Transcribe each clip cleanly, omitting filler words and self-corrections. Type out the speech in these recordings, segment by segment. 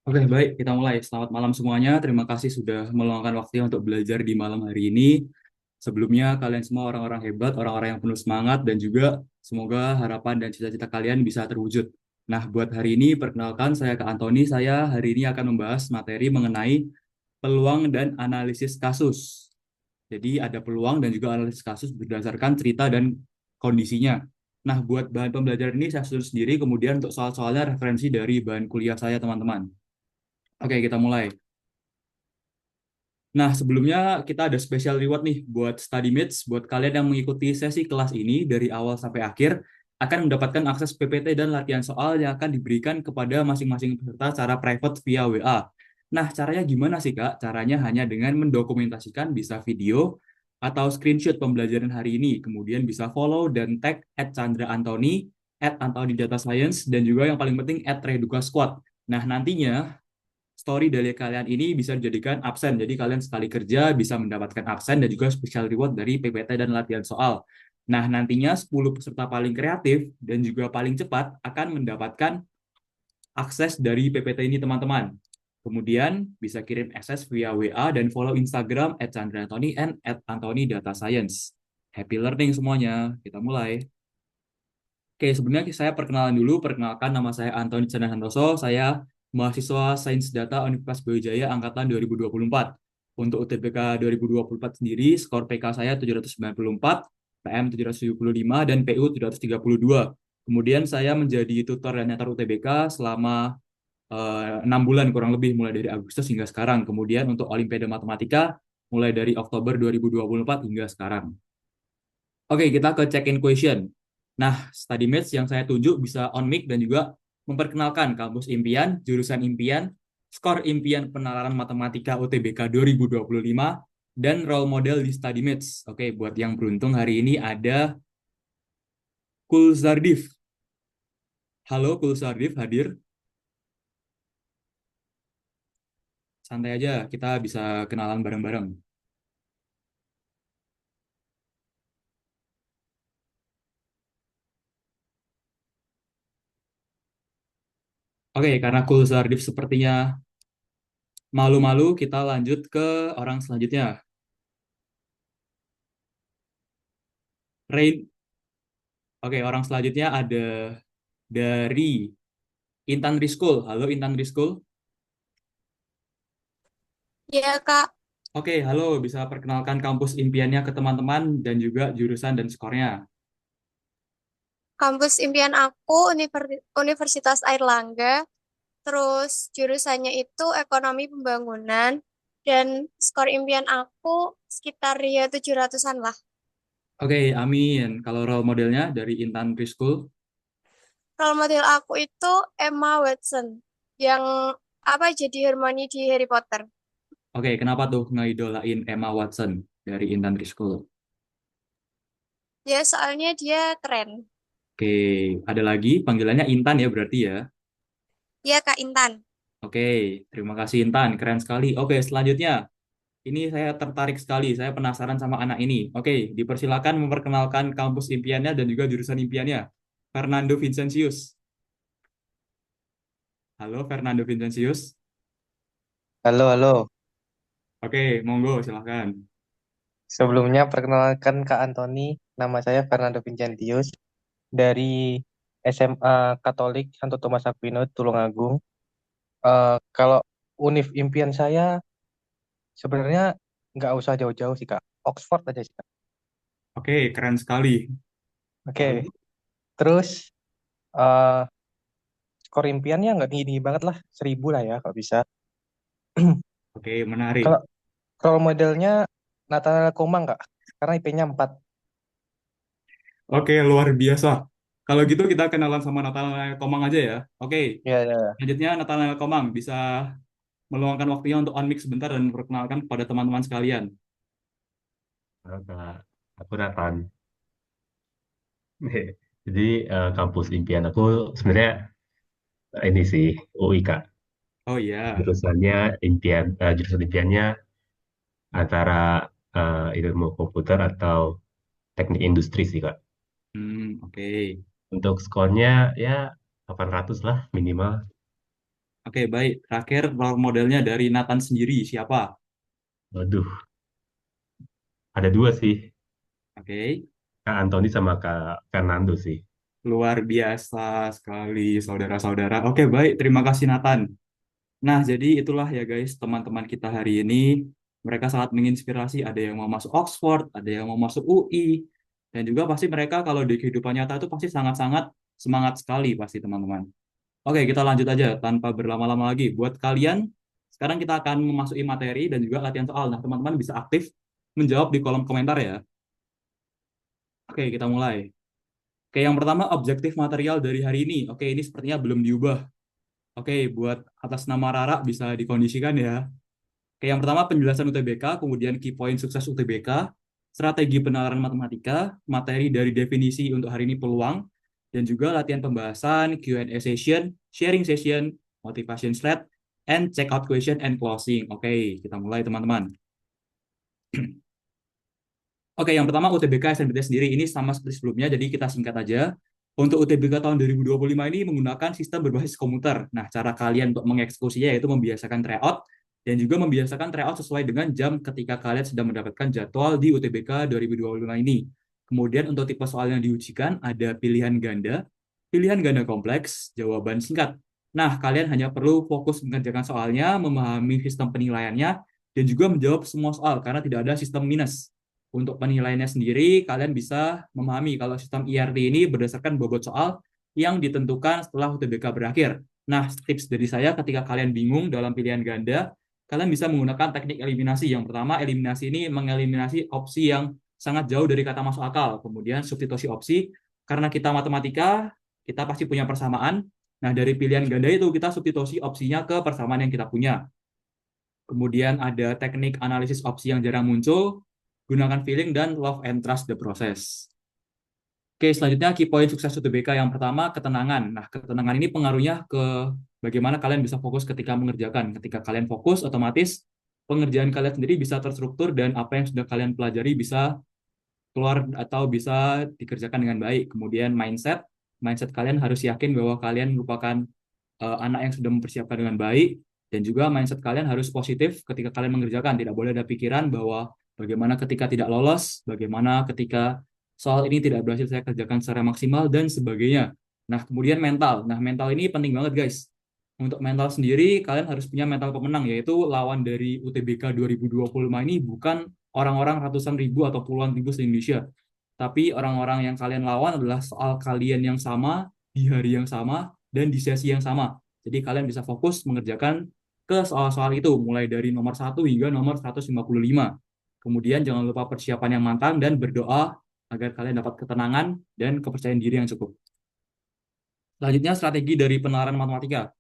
Oke, baik, kita mulai. Selamat malam semuanya. Terima kasih sudah meluangkan waktunya untuk belajar di malam hari ini. Sebelumnya, kalian semua orang-orang hebat, orang-orang yang penuh semangat, dan juga semoga harapan dan cita-cita kalian bisa terwujud. Nah, buat hari ini, perkenalkan saya ke Antoni. Saya hari ini akan membahas materi mengenai peluang dan analisis kasus. Jadi, ada peluang dan juga analisis kasus berdasarkan cerita dan kondisinya. Nah, buat bahan pembelajaran ini saya susun sendiri, kemudian untuk soal-soalnya referensi dari bahan kuliah saya, teman-teman. Oke, kita mulai. Nah, sebelumnya kita ada special reward nih buat study mates, buat kalian yang mengikuti sesi kelas ini dari awal sampai akhir, akan mendapatkan akses PPT dan latihan soal yang akan diberikan kepada masing-masing peserta secara private via WA. Nah, caranya gimana sih, Kak? Caranya hanya dengan mendokumentasikan bisa video atau screenshot pembelajaran hari ini, kemudian bisa follow dan tag @Chandra Anthony, @Anthony Data Science, dan juga yang paling penting @Reduka Squad. Nah, nantinya story dari kalian ini bisa dijadikan absen. Jadi kalian sekali kerja bisa mendapatkan absen dan juga special reward dari PPT dan latihan soal. Nah, nantinya 10 peserta paling kreatif dan juga paling cepat akan mendapatkan akses dari PPT ini, teman-teman. Kemudian bisa kirim akses via WA dan follow Instagram @chandraantony and @anthony.data_science. Happy learning semuanya. Kita mulai. Oke, sebenarnya saya perkenalan dulu. Perkenalkan, nama saya Antoni Chandra Santoso. Saya mahasiswa Sains Data Universitas Brawijaya angkatan 2024. Untuk UTBK 2024 sendiri, skor PK saya 794, PM 775, dan PU 732. Kemudian saya menjadi tutor dan mentor UTBK selama 6 bulan kurang lebih, mulai dari Agustus hingga sekarang. Kemudian untuk Olimpiade Matematika, mulai dari Oktober 2024 hingga sekarang. Oke, kita ke check-in question. Nah, study mates yang saya tunjuk bisa on mic dan juga memperkenalkan kampus impian, jurusan impian, skor impian penalaran matematika UTBK 2025, dan role model di study mates. Oke, buat yang beruntung hari ini ada Kulzardif. Halo Kulzardif, hadir. Santai aja, kita bisa kenalan bareng-bareng. Oke, karena Kulzardif sepertinya malu-malu, kita lanjut ke orang selanjutnya. Rain. Oke, orang selanjutnya ada dari Intan Rizkul. Halo Intan Rizkul. Ya, Kak. Oke, halo. Bisa perkenalkan kampus impiannya ke teman-teman dan juga jurusan dan skornya. Kampus impian aku Universitas Airlangga, terus jurusannya itu Ekonomi Pembangunan, dan skor impian aku sekitar ya 700-an lah. Oke, amin. Kalau role modelnya dari Intan Rizkul. Role model aku itu Emma Watson, yang jadi Hermione di Harry Potter. Oke, kenapa tuh ngeidolain Emma Watson dari Intan Rizkul? Ya, soalnya dia keren. Oke, ada lagi panggilannya Intan ya berarti ya. Ya, Kak Intan. Oke, terima kasih Intan. Keren sekali. Oke, selanjutnya. Ini saya tertarik sekali. Saya penasaran sama anak ini. Oke, dipersilakan memperkenalkan kampus impiannya dan juga jurusan impiannya. Fernando Vincentius. Halo Fernando Vincentius. Halo, halo. Oke, monggo silahkan. Sebelumnya perkenalkan Kak Antoni, nama saya Fernando Vincentius dari SMA Katolik Santo Tomas Aquino Tulungagung. Kalau univ impian saya sebenarnya nggak usah jauh-jauh sih Kak, Oxford aja sih Kak. Oke, keren sekali. Oke, Lalu, terus eh skor impiannya nggak tinggi-tinggi banget lah, 1.000 lah ya kalau bisa. oke, menarik. Kalau role modelnya Nathanael Komang Kak, karena IP-nya 4. Oke, luar biasa. Kalau gitu kita kenalan sama Nathanael Komang aja ya. Oke, Ya, ya. selanjutnya Nathanael Komang bisa meluangkan waktunya untuk on mic sebentar dan memperkenalkan kepada teman-teman sekalian. Halo, Kak. Aku Nathan. Jadi kampus impian aku sebenarnya ini sih UI Kak. Oh iya, Jurusan impiannya antara ilmu komputer atau teknik industri sih Kak. oke. Untuk skornya ya 800 lah minimal. Oke, baik. Terakhir, role modelnya dari Nathan sendiri, siapa? Waduh, ada dua sih, Oke, Kak Antoni sama Kak Fernando sih. luar biasa sekali, saudara-saudara. Oke, baik. Terima kasih, Nathan. Nah, jadi itulah ya guys, teman-teman kita hari ini. Mereka sangat menginspirasi. Ada yang mau masuk Oxford, ada yang mau masuk UI. Dan juga pasti mereka kalau di kehidupan nyata itu pasti sangat-sangat semangat sekali pasti teman-teman. Oke, kita lanjut aja tanpa berlama-lama lagi. Buat kalian, sekarang kita akan memasuki materi dan juga latihan soal. Nah, teman-teman bisa aktif menjawab di kolom komentar ya. Oke, kita mulai. Oke, yang pertama objektif material dari hari ini. Oke, ini sepertinya belum diubah. Oke, buat atas nama Rara bisa dikondisikan ya. Oke, yang pertama penjelasan UTBK, kemudian key point sukses UTBK, strategi penalaran matematika, materi dari definisi untuk hari ini peluang, dan juga latihan pembahasan, Q&A session, sharing session, motivation slide, and check out question and closing. Oke, kita mulai teman-teman. Oke, yang pertama UTBK SNBT sendiri ini sama seperti sebelumnya, jadi kita singkat aja. Untuk UTBK tahun 2025 ini menggunakan sistem berbasis komputer. Nah, cara kalian untuk mengeksekusinya yaitu membiasakan tryout dan juga membiasakan tryout sesuai dengan jam ketika kalian sedang mendapatkan jadwal di UTBK 2025 ini. Kemudian untuk tipe soal yang diujikan ada pilihan ganda kompleks, jawaban singkat. Nah, kalian hanya perlu fokus mengerjakan soalnya, memahami sistem penilaiannya, dan juga menjawab semua soal karena tidak ada sistem minus. Untuk penilaiannya sendiri, kalian bisa memahami kalau sistem IRT ini berdasarkan bobot soal yang ditentukan setelah UTBK berakhir. Nah, tips dari saya ketika kalian bingung dalam pilihan ganda, kalian bisa menggunakan teknik eliminasi. Yang pertama, eliminasi ini mengeliminasi opsi yang sangat jauh dari kata masuk akal. Kemudian substitusi opsi, karena kita matematika, kita pasti punya persamaan. Nah, dari pilihan ganda itu kita substitusi opsinya ke persamaan yang kita punya. Kemudian ada teknik analisis opsi yang jarang muncul, gunakan feeling dan love and trust the process. Oke, selanjutnya key point sukses UTBK yang pertama, ketenangan. Nah, ketenangan ini pengaruhnya ke bagaimana kalian bisa fokus ketika mengerjakan. Ketika kalian fokus, otomatis pengerjaan kalian sendiri bisa terstruktur dan apa yang sudah kalian pelajari bisa keluar atau bisa dikerjakan dengan baik. Kemudian mindset kalian harus yakin bahwa kalian merupakan anak yang sudah mempersiapkan dengan baik dan juga mindset kalian harus positif ketika kalian mengerjakan. Tidak boleh ada pikiran bahwa bagaimana ketika tidak lolos, bagaimana ketika soal ini tidak berhasil saya kerjakan secara maksimal dan sebagainya. Nah, kemudian mental. Nah, mental ini penting banget, guys. Untuk mental sendiri, kalian harus punya mental pemenang, yaitu lawan dari UTBK 2025 ini bukan orang-orang ratusan ribu atau puluhan ribu se-Indonesia. Tapi orang-orang yang kalian lawan adalah soal kalian yang sama, di hari yang sama, dan di sesi yang sama. Jadi kalian bisa fokus mengerjakan ke soal-soal itu, mulai dari nomor 1 hingga nomor 155. Kemudian jangan lupa persiapan yang matang dan berdoa agar kalian dapat ketenangan dan kepercayaan diri yang cukup. Selanjutnya, strategi dari penalaran matematika.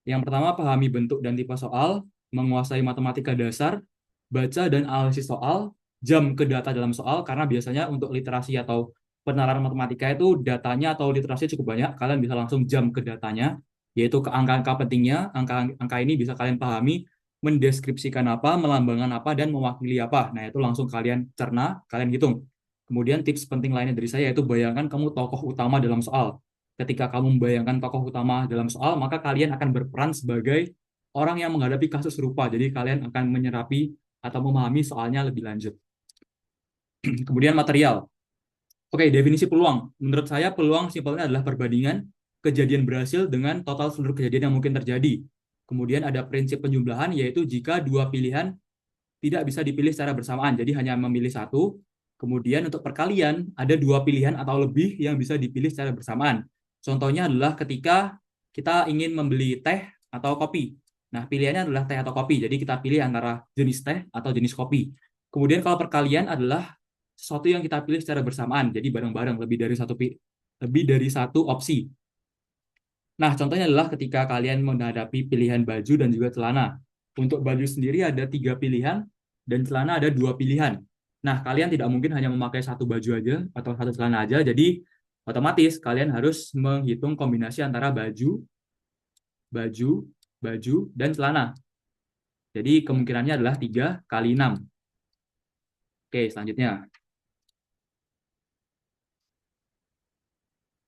Yang pertama, pahami bentuk dan tipe soal, menguasai matematika dasar, baca dan analisis soal, jam ke data dalam soal, karena biasanya untuk literasi atau penalaran matematika itu datanya atau literasi cukup banyak, kalian bisa langsung jam ke datanya, yaitu ke angka-angka pentingnya, angka-angka ini bisa kalian pahami, mendeskripsikan apa, melambangkan apa, dan mewakili apa. Nah, itu langsung kalian cerna, kalian hitung. Kemudian tips penting lainnya dari saya yaitu bayangkan kamu tokoh utama dalam soal. Ketika kamu membayangkan tokoh utama dalam soal, maka kalian akan berperan sebagai orang yang menghadapi kasus serupa. Jadi kalian akan menyerapi atau memahami soalnya lebih lanjut. Kemudian material. Oke, definisi peluang. Menurut saya peluang simpelnya adalah perbandingan kejadian berhasil dengan total seluruh kejadian yang mungkin terjadi. Kemudian ada prinsip penjumlahan, yaitu jika dua pilihan tidak bisa dipilih secara bersamaan, jadi hanya memilih satu. Kemudian untuk perkalian, ada dua pilihan atau lebih yang bisa dipilih secara bersamaan. Contohnya adalah ketika kita ingin membeli teh atau kopi. Nah, pilihannya adalah teh atau kopi, jadi kita pilih antara jenis teh atau jenis kopi. Kemudian kalau perkalian adalah sesuatu yang kita pilih secara bersamaan, jadi bareng-bareng lebih dari satu opsi. Nah, contohnya adalah ketika kalian menghadapi pilihan baju dan juga celana. Untuk baju sendiri ada 3 pilihan, dan celana ada 2 pilihan. Nah, kalian tidak mungkin hanya memakai satu baju aja atau satu celana aja, jadi otomatis kalian harus menghitung kombinasi antara baju, baju, baju, dan celana. Jadi kemungkinannya adalah 3 kali 6. Oke, selanjutnya.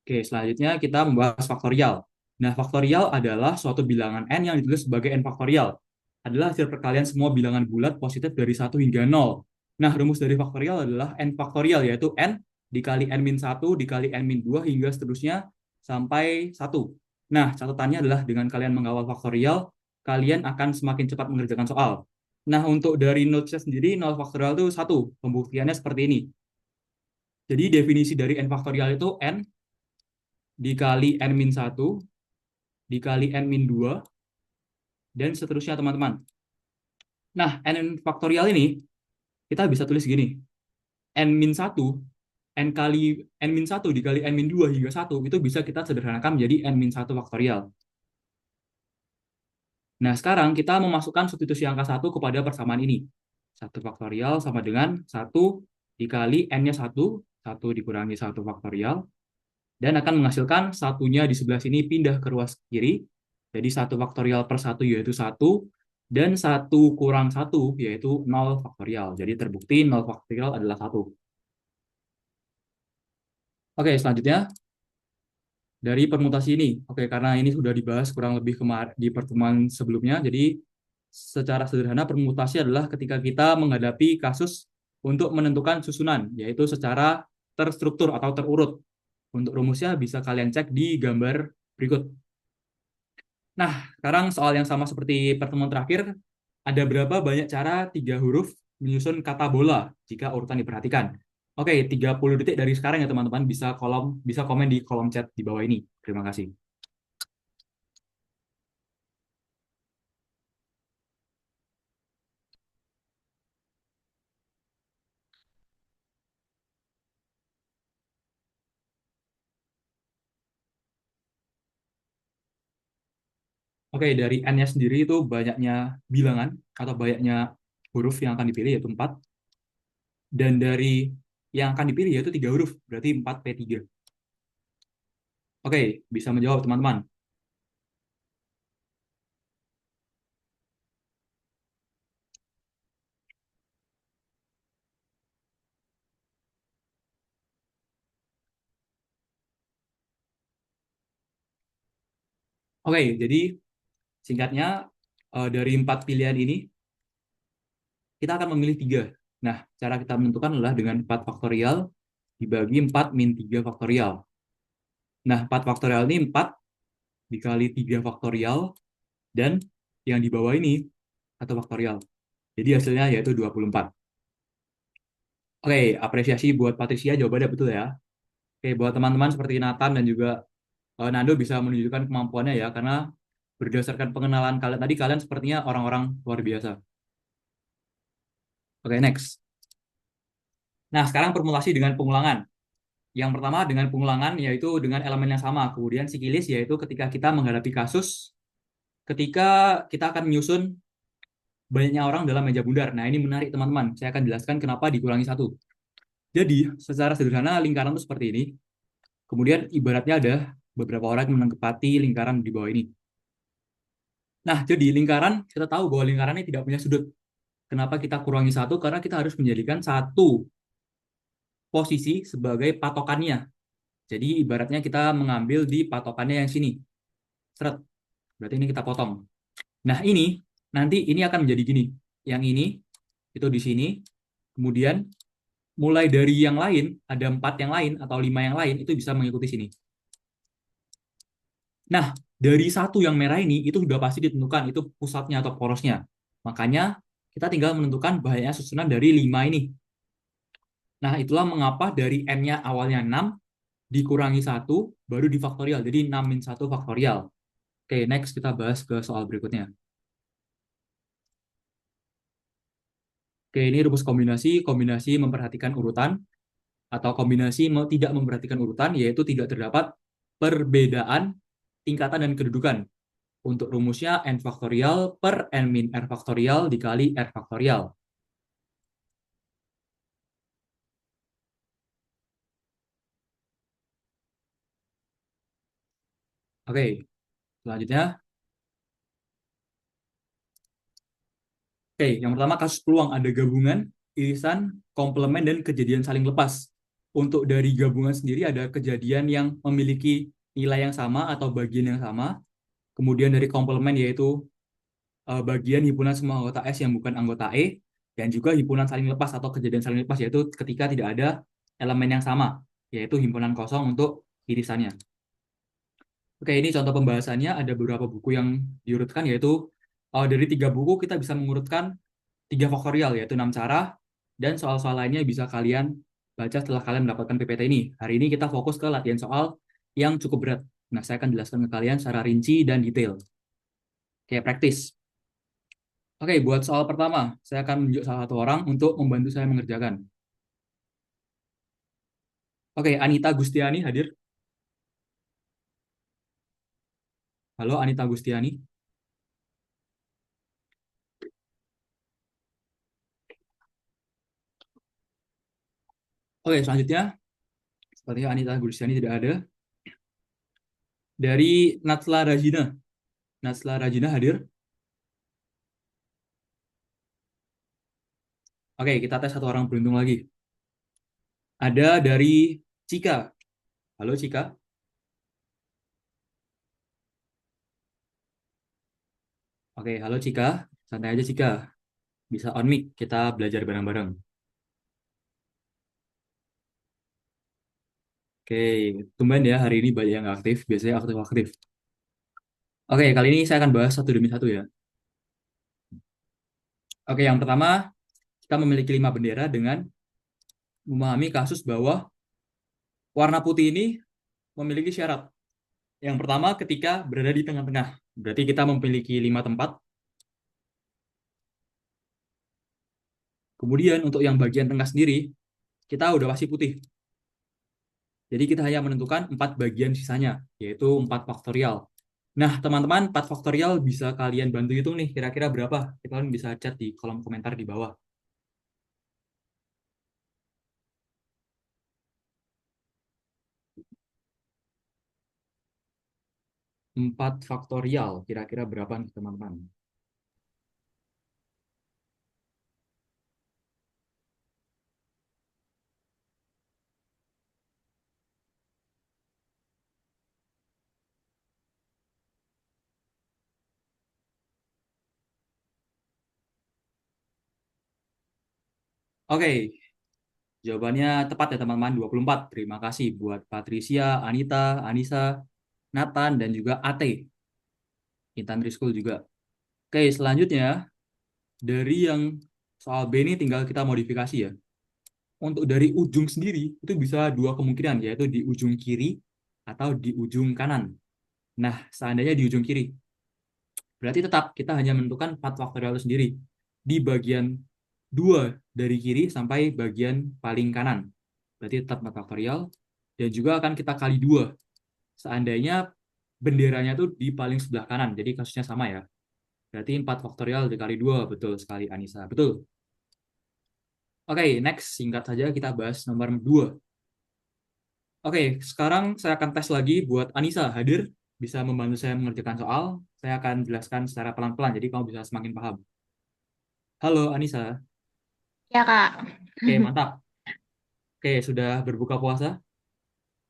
Oke, selanjutnya kita membahas faktorial. Nah, faktorial adalah suatu bilangan n yang ditulis sebagai n faktorial. Adalah hasil perkalian semua bilangan bulat positif dari 1 hingga 0. Nah, rumus dari faktorial adalah n faktorial, yaitu n dikali n-1 dikali n-2 hingga seterusnya sampai 1. Nah, catatannya adalah dengan kalian mengawal faktorial, kalian akan semakin cepat mengerjakan soal. Nah, untuk dari notesnya sendiri, 0 faktorial itu 1. Pembuktiannya seperti ini. Jadi, definisi dari n faktorial itu n dikali n-1 dikali n-2 dan seterusnya, teman-teman. Nah, n faktorial ini kita bisa tulis gini. n-1 n-1 dikali n-2 hingga 1 itu bisa kita sederhanakan menjadi n-1 faktorial. Nah, sekarang kita memasukkan substitusi angka 1 kepada persamaan ini. 1 faktorial sama dengan 1 dikali n-nya 1, 1 dikurangi 1 faktorial, dan akan menghasilkan satunya di sebelah sini pindah ke ruas kiri. Jadi 1 faktorial per 1 yaitu 1, dan 1 kurang 1 yaitu 0 faktorial. Jadi terbukti 0 faktorial adalah 1. Oke, selanjutnya dari permutasi ini. Oke, karena ini sudah dibahas kurang lebih di pertemuan sebelumnya, jadi secara sederhana permutasi adalah ketika kita menghadapi kasus untuk menentukan susunan, yaitu secara terstruktur atau terurut. Untuk rumusnya bisa kalian cek di gambar berikut. Nah, sekarang soal yang sama seperti pertemuan terakhir, ada berapa banyak cara 3 huruf menyusun kata bola jika urutan diperhatikan? Oke, 30 detik dari sekarang ya teman-teman, bisa komen di kolom chat di bawah ini. Terima kasih. Oke, dari N-nya sendiri itu banyaknya bilangan atau banyaknya huruf yang akan dipilih yaitu 4. Dan dari yang akan dipilih yaitu 3 huruf, berarti 4P3. Oke, bisa menjawab teman-teman. Oke, jadi singkatnya dari 4 pilihan ini kita akan memilih 3. Nah, cara kita menentukan adalah dengan 4 faktorial dibagi 4 min 3 faktorial. Nah, 4 faktorial ini 4 dikali 3 faktorial, dan yang di bawah ini 1 faktorial. Jadi hasilnya yaitu 24. Oke, apresiasi buat Patricia, jawabannya betul ya. Oke, buat teman-teman seperti Nathan dan juga Nando bisa menunjukkan kemampuannya ya, karena berdasarkan pengenalan kalian tadi, kalian sepertinya orang-orang luar biasa. Oke, next. Nah, sekarang permutasi dengan pengulangan. Yang pertama dengan pengulangan yaitu dengan elemen yang sama. Kemudian sikilis yaitu ketika kita menghadapi kasus ketika kita akan menyusun banyaknya orang dalam meja bundar. Nah, ini menarik teman-teman. Saya akan jelaskan kenapa dikurangi 1. Jadi, secara sederhana lingkaran itu seperti ini. Kemudian ibaratnya ada beberapa orang yang menempati lingkaran di bawah ini. Nah, jadi lingkaran, kita tahu bahwa lingkaran ini tidak punya sudut. Kenapa kita kurangi 1? Karena kita harus menjadikan 1 posisi sebagai patokannya. Jadi ibaratnya kita mengambil di patokannya yang sini. Seret. Berarti ini kita potong. Nah, ini nanti ini akan menjadi gini. Yang ini itu di sini. Kemudian mulai dari yang lain, ada 4 yang lain atau 5 yang lain itu bisa mengikuti sini. Nah, dari 1 yang merah ini itu sudah pasti ditentukan itu pusatnya atau porosnya. Makanya kita tinggal menentukan banyaknya susunan dari 5 ini. Nah, itulah mengapa dari n-nya awalnya 6 dikurangi 1 baru difaktorial. Jadi 6 min 1 faktorial. Oke, next kita bahas ke soal berikutnya. Oke, ini rumus kombinasi. Kombinasi memperhatikan urutan atau kombinasi tidak memperhatikan urutan, yaitu tidak terdapat perbedaan tingkatan dan kedudukan. Untuk rumusnya n faktorial per n min r faktorial dikali r faktorial. Oke, selanjutnya. Oke, yang pertama kasus peluang ada gabungan, irisan, komplement, dan kejadian saling lepas. Untuk dari gabungan sendiri ada kejadian yang memiliki nilai yang sama atau bagian yang sama. Kemudian dari komplement yaitu bagian himpunan semua anggota S yang bukan anggota E, dan juga himpunan saling lepas atau kejadian saling lepas yaitu ketika tidak ada elemen yang sama, yaitu himpunan kosong untuk irisannya. Oke, ini contoh pembahasannya. Ada beberapa buku yang diurutkan, yaitu dari 3 buku kita bisa mengurutkan 3 faktorial, yaitu 6 cara, dan soal-soal lainnya bisa kalian baca setelah kalian mendapatkan PPT ini. Hari ini kita fokus ke latihan soal yang cukup berat. Nah, saya akan jelaskan ke kalian secara rinci dan detail. Oke, praktis. Oke, buat soal pertama, saya akan menunjuk salah satu orang untuk membantu saya mengerjakan. Oke, Anita Gustiani hadir. Halo, Anita Gustiani. Oke, selanjutnya, sepertinya Anita Gustiani tidak ada. Dari Natsla Rajina. Natsla Rajina hadir. Oke, kita tes satu orang beruntung lagi. Ada dari Cika. Halo, Cika. Oke, halo Cika. Santai aja, Cika. Bisa on mic, kita belajar bareng-bareng. Oke, tumben ya hari ini banyak yang nggak aktif. Biasanya aktif-aktif. Oke, kali ini saya akan bahas satu demi satu ya. Oke, yang pertama, kita memiliki 5 bendera dengan memahami kasus bahwa warna putih ini memiliki syarat. Yang pertama, ketika berada di tengah-tengah. Berarti kita memiliki 5 tempat. Kemudian untuk yang bagian tengah sendiri, kita udah pasti putih. Jadi kita hanya menentukan 4 bagian sisanya, yaitu 4 faktorial. Nah, teman-teman, 4 faktorial bisa kalian bantu hitung nih, kira-kira berapa? Kalian bisa chat di kolom komentar di bawah. 4 faktorial, kira-kira berapa nih, teman-teman? Oke, jawabannya tepat ya, teman-teman, 24. Terima kasih buat Patricia, Anita, Anissa, Nathan, dan juga AT. Intan Rizkul juga. Oke, selanjutnya, dari yang soal B ini tinggal kita modifikasi ya. Untuk dari ujung sendiri, itu bisa 2 kemungkinan, yaitu di ujung kiri atau di ujung kanan. Nah, seandainya di ujung kiri, berarti tetap kita hanya menentukan 4 faktorial itu sendiri. Di bagian 2 dari kiri sampai bagian paling kanan. Berarti tetap 4 faktorial. Dan juga akan kita kali 2. Seandainya benderanya tuh di paling sebelah kanan. Jadi kasusnya sama ya. Berarti 4 faktorial dikali 2. Betul sekali, Anissa. Betul. Oke, next. Singkat saja kita bahas nomor 2. Oke, sekarang saya akan tes lagi buat Anissa hadir. Bisa membantu saya mengerjakan soal. Saya akan jelaskan secara pelan-pelan, jadi kamu bisa semakin paham. Halo, Anissa. Ya, Kak. Oke, mantap. Oke, sudah berbuka puasa?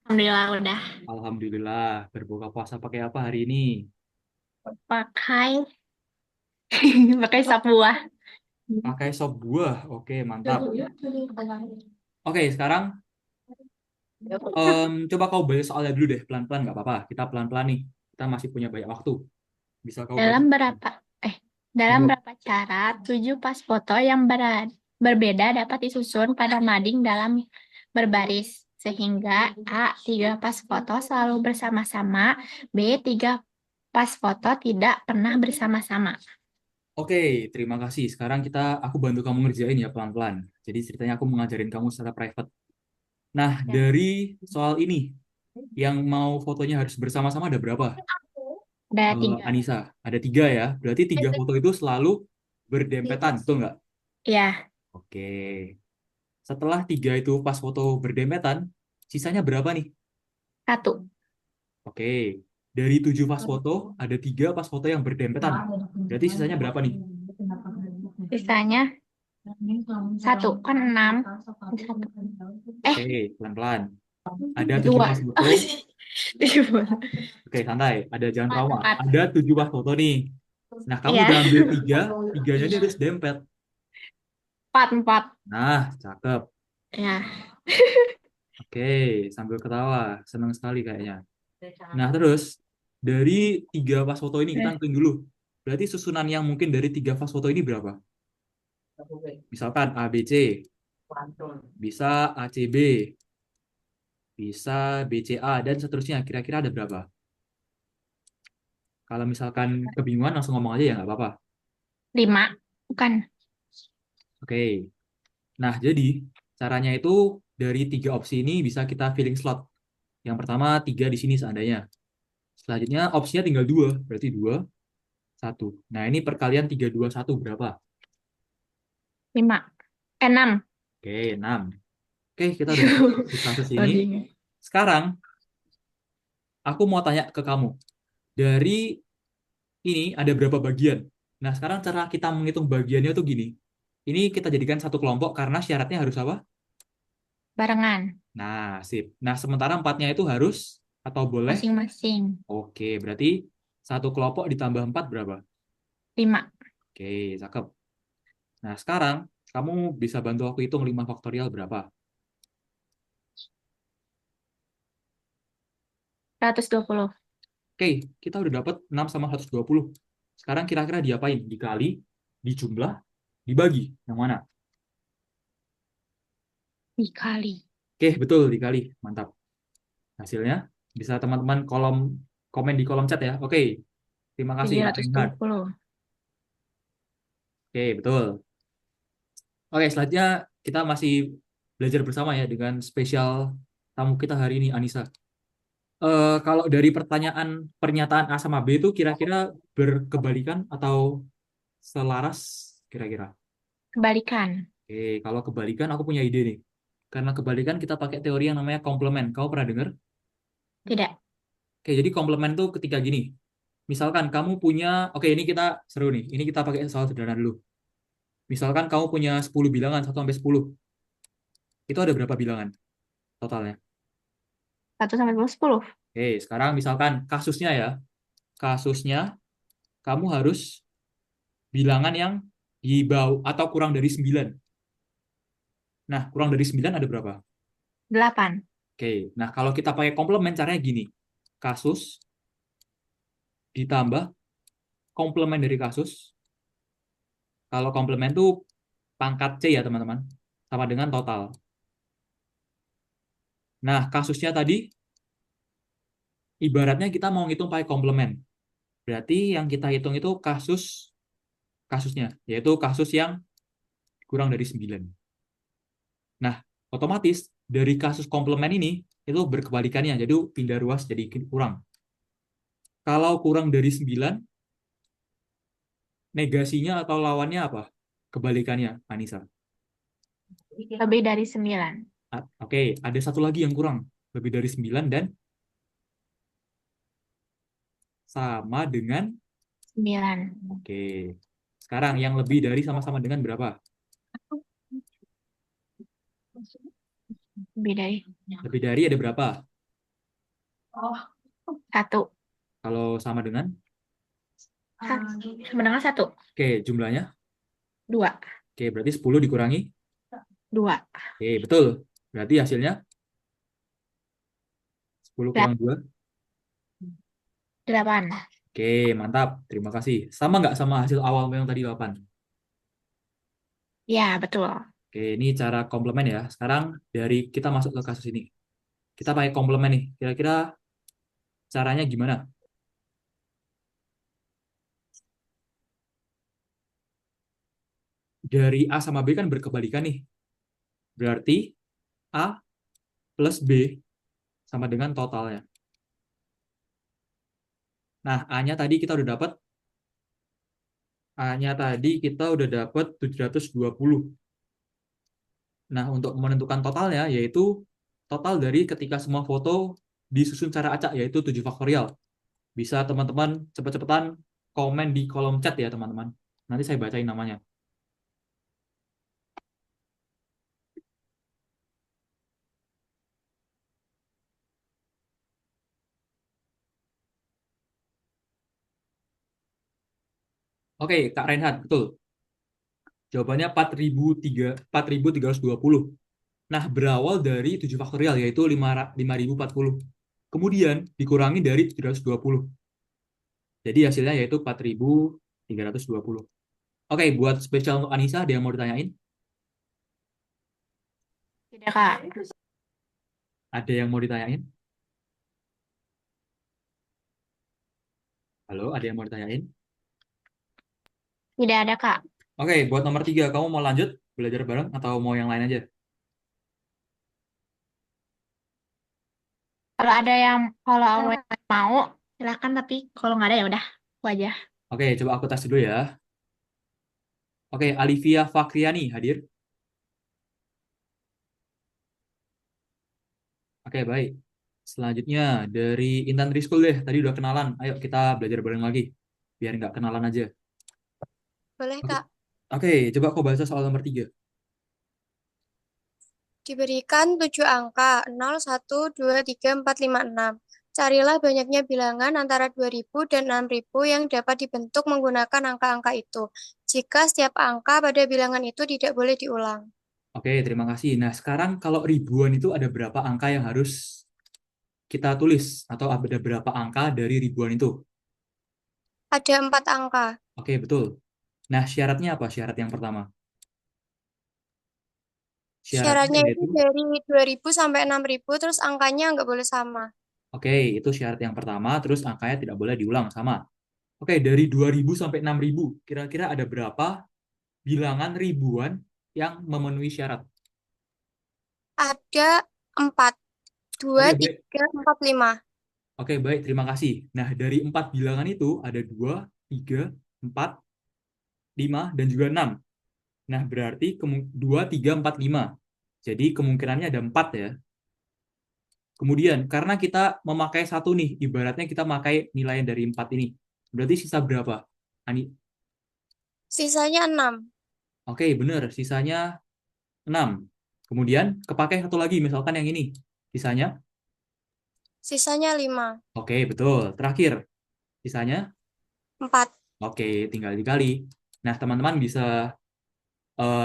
Alhamdulillah udah Alhamdulillah. Berbuka puasa pakai apa hari ini? pakai pakai sop buah. Pakai sop buah. Oke, mantap. Oke, sekarang coba kau baca soalnya dulu deh, pelan-pelan nggak apa-apa. Kita pelan-pelan nih. Kita masih punya banyak waktu. Bisa kau baca? Dalam berapa dalam Monggo. berapa cara 7 pas foto yang berbeda dapat disusun pada mading dalam berbaris sehingga A. 3 pas foto selalu bersama-sama, B. 3 pas foto tidak pernah bersama-sama. Oke, terima kasih. Sekarang aku bantu kamu ngerjain ya pelan-pelan. Jadi ceritanya aku mengajarin kamu secara private. Nah, Ya. dari soal ini, yang mau fotonya harus bersama-sama ada berapa? Ada 3. Anissa, ada 3 ya. Berarti 3 foto itu selalu berdempetan, betul nggak? Ya, Oke. Setelah 3 itu pas foto berdempetan, sisanya berapa nih? 1. Oke. Dari 7 pas foto, ada 3 pas foto yang berdempetan. Berarti sisanya berapa nih? Sisanya 1 kan 6. Oke, pelan-pelan. Ada 7 Dua. pas foto. Dua. Oke, santai. Ada jangan trauma. Empat. Ada 7 pas foto nih. Nah, kamu Iya. udah ambil 3, 3-nya ini harus dempet. Empat. Nah, cakep. Ya. Oke, sambil ketawa. Senang sekali kayaknya. Nah, terus dari 3 pas foto ini kita hitungin dulu. Berarti susunan yang mungkin dari 3 pas foto ini berapa? Misalkan ABC, bisa ACB, bisa BCA, dan seterusnya. Kira-kira ada berapa? Kalau misalkan kebingungan langsung ngomong aja ya nggak apa-apa. 5. Bukan. Oke. Nah, jadi caranya itu dari 3 opsi ini bisa kita filling slot. Yang pertama 3 di sini seandainya. Selanjutnya opsinya tinggal 2, berarti 2, 1. Nah, ini perkalian 3, 2, 1 berapa? 5. 6. Oke, 6. Oke, kita udah dapat di kasus ini. Sekarang, aku mau tanya ke kamu. Dari ini ada berapa bagian? Nah, sekarang cara kita menghitung bagiannya tuh gini. Ini kita jadikan satu kelompok karena syaratnya harus apa? Barengan. Nah, sip. Nah, sementara 4-nya itu harus atau boleh? Masing-masing. Oke, berarti satu kelompok ditambah 4 berapa? 5. Oke, cakep. Nah, sekarang kamu bisa bantu aku hitung 5 faktorial berapa? 120. Oke, kita udah dapat 6 sama 120. Sekarang kira-kira diapain? Dikali, dijumlah, dibagi. Yang mana? Dikali. Oke, betul, dikali. Mantap. Hasilnya bisa teman-teman komen di kolom chat ya. Oke, terima kasih Kak Reinhard. 720. Oke, betul. Oke, selanjutnya kita masih belajar bersama ya dengan spesial tamu kita hari ini, Anissa. Kalau dari pernyataan A sama B itu kira-kira berkebalikan atau selaras kira-kira? Kebalikan. Oke, kalau kebalikan aku punya ide nih. Karena kebalikan kita pakai teori yang namanya komplement. Kau pernah dengar? Tidak. Oke, jadi komplement tuh ketika gini. Misalkan kamu punya, oke ini kita seru nih. Ini kita pakai soal sederhana dulu. Misalkan kamu punya 10 bilangan 1 sampai 10. Itu ada berapa bilangan totalnya? 1 sampai 10. Oke, sekarang misalkan kasusnya ya. Kasusnya kamu harus bilangan yang di bawah atau kurang dari 9. Nah, kurang dari 9 ada berapa? 8. Oke, nah kalau kita pakai komplement caranya gini. Kasus ditambah komplement dari kasus. Kalau komplement tuh pangkat C ya teman-teman. Sama dengan total. Nah, kasusnya tadi ibaratnya kita mau ngitung pakai komplement. Berarti yang kita hitung itu kasusnya, yaitu kasus yang kurang dari 9. Nah, otomatis dari kasus komplement ini itu berkebalikannya, jadi pindah ruas jadi kurang. Kalau kurang dari 9, negasinya atau lawannya apa? Kebalikannya, Anissa. Lebih dari 9. Oke, ada satu lagi yang kurang. Lebih dari 9 dan sama dengan 9. oke. Sekarang yang lebih dari sama-sama dengan berapa? Lebih dari Lebih dari ada berapa? 1. Kalau sama dengan? Sama dengan 1. Oke, jumlahnya? 2. Oke, berarti 10 dikurangi? 2. Oke, betul. Berarti hasilnya 10 kurang 2? 8. Oke, mantap. Terima kasih. Sama nggak sama hasil awal yang tadi 8? Ya, betul. Oke, ini cara komplement ya. Sekarang dari kita masuk ke kasus ini. Kita pakai komplement nih. Kira-kira caranya gimana? Dari A sama B kan berkebalikan nih. Berarti A plus B sama dengan totalnya. Nah, A-nya tadi kita udah dapat. A-nya tadi kita udah dapat 720. Nah, untuk menentukan totalnya yaitu total dari ketika semua foto disusun secara acak yaitu 7 faktorial. Bisa teman-teman cepet-cepetan komen di kolom chat ya teman-teman. Nanti saya bacain namanya. Oke, Kak Reinhard, betul. Jawabannya 4.320. Nah, berawal dari 7 faktorial, yaitu 5.040. Kemudian dikurangi dari 720. Jadi hasilnya yaitu 4.320. Oke, buat spesial untuk Anissa, ada yang mau ditanyain? Tidak, Kak. Ada yang mau ditanyain? Halo, ada yang mau ditanyain? Tidak ada, Kak. Oke, buat nomor 3, kamu mau lanjut belajar bareng atau mau yang lain aja? Kalau awal mau, silakan. Tapi kalau nggak ada ya udah, aku aja. Oke, coba aku tes dulu ya. Oke, Alivia Fakriani hadir. Oke, baik. Selanjutnya dari Intan Trischool deh. Tadi udah kenalan. Ayo kita belajar bareng lagi. Biar nggak kenalan aja. Boleh, Oke, Kak. oke, coba kau baca soal nomor 3. Diberikan 7 angka, 0, 1, 2, 3, 4, 5, 6. Carilah banyaknya bilangan antara 2.000 dan 6.000 yang dapat dibentuk menggunakan angka-angka itu. Jika setiap angka pada bilangan itu tidak boleh diulang. Oke, terima kasih. Nah, sekarang kalau ribuan itu ada berapa angka yang harus kita tulis? Atau ada berapa angka dari ribuan itu? Ada 4 angka. Oke, betul. Nah, syaratnya apa? Syarat yang pertama. Syaratnya Syaratnya itu yaitu, dari 2.000 sampai 6.000, terus angkanya nggak boleh sama. oke, itu syarat yang pertama, terus angkanya tidak boleh diulang sama. Oke, dari 2.000 sampai 6.000, kira-kira ada berapa bilangan ribuan yang memenuhi syarat? Ada 4. 2, Oke, baik. 3, 4, 5. Oke, baik. Terima kasih. Nah, dari 4 bilangan itu ada 2, 3, 4, 5, dan juga 6. Nah, berarti 2, 3, 4, 5. Jadi kemungkinannya ada 4 ya. Kemudian, karena kita memakai satu nih, ibaratnya kita pakai nilai dari 4 ini. Berarti sisa berapa? Ani? Sisanya 6. Oke, benar. Sisanya 6. Kemudian, kepakai satu lagi, misalkan yang ini. Sisanya? Sisanya 5. Oke, betul. Terakhir, sisanya? 4. Oke, tinggal dikali. Nah, teman-teman bisa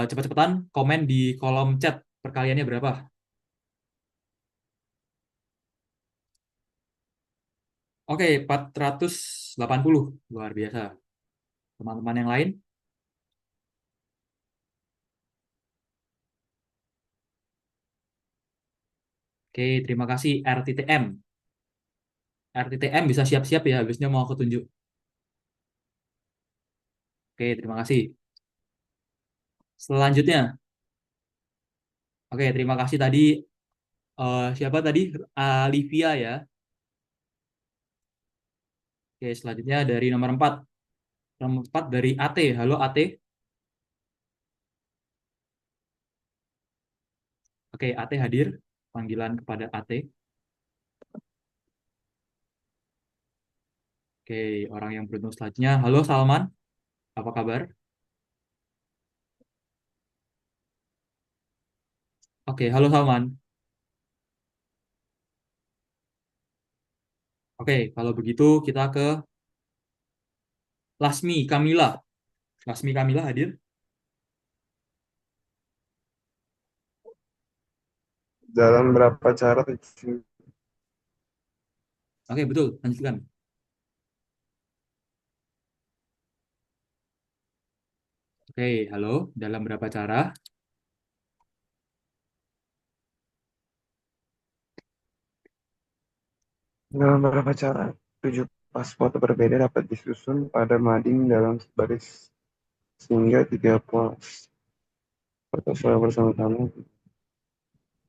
cepat-cepatan komen di kolom chat perkaliannya berapa. Oke, 480. Luar biasa. Teman-teman yang lain? Oke, terima kasih RTTM. RTTM bisa siap-siap ya, habisnya mau aku tunjuk. Oke, terima kasih. Selanjutnya, oke, terima kasih tadi. Siapa tadi? Alivia ya. Oke, selanjutnya dari nomor 4. Nomor 4 dari AT. Halo AT. Oke, AT hadir. Panggilan kepada AT. Oke, orang yang beruntung selanjutnya. Halo Salman, apa kabar? Oke, halo Salman. Oke, kalau begitu kita ke Lasmi Kamila. Lasmi Kamila hadir. Dalam berapa cara tujuh? Oke, betul. Lanjutkan. Oke, halo. Dalam berapa cara? Dalam berapa cara tujuh pas foto berbeda dapat disusun pada mading dalam baris sehingga tiga pos foto secara bersama-sama.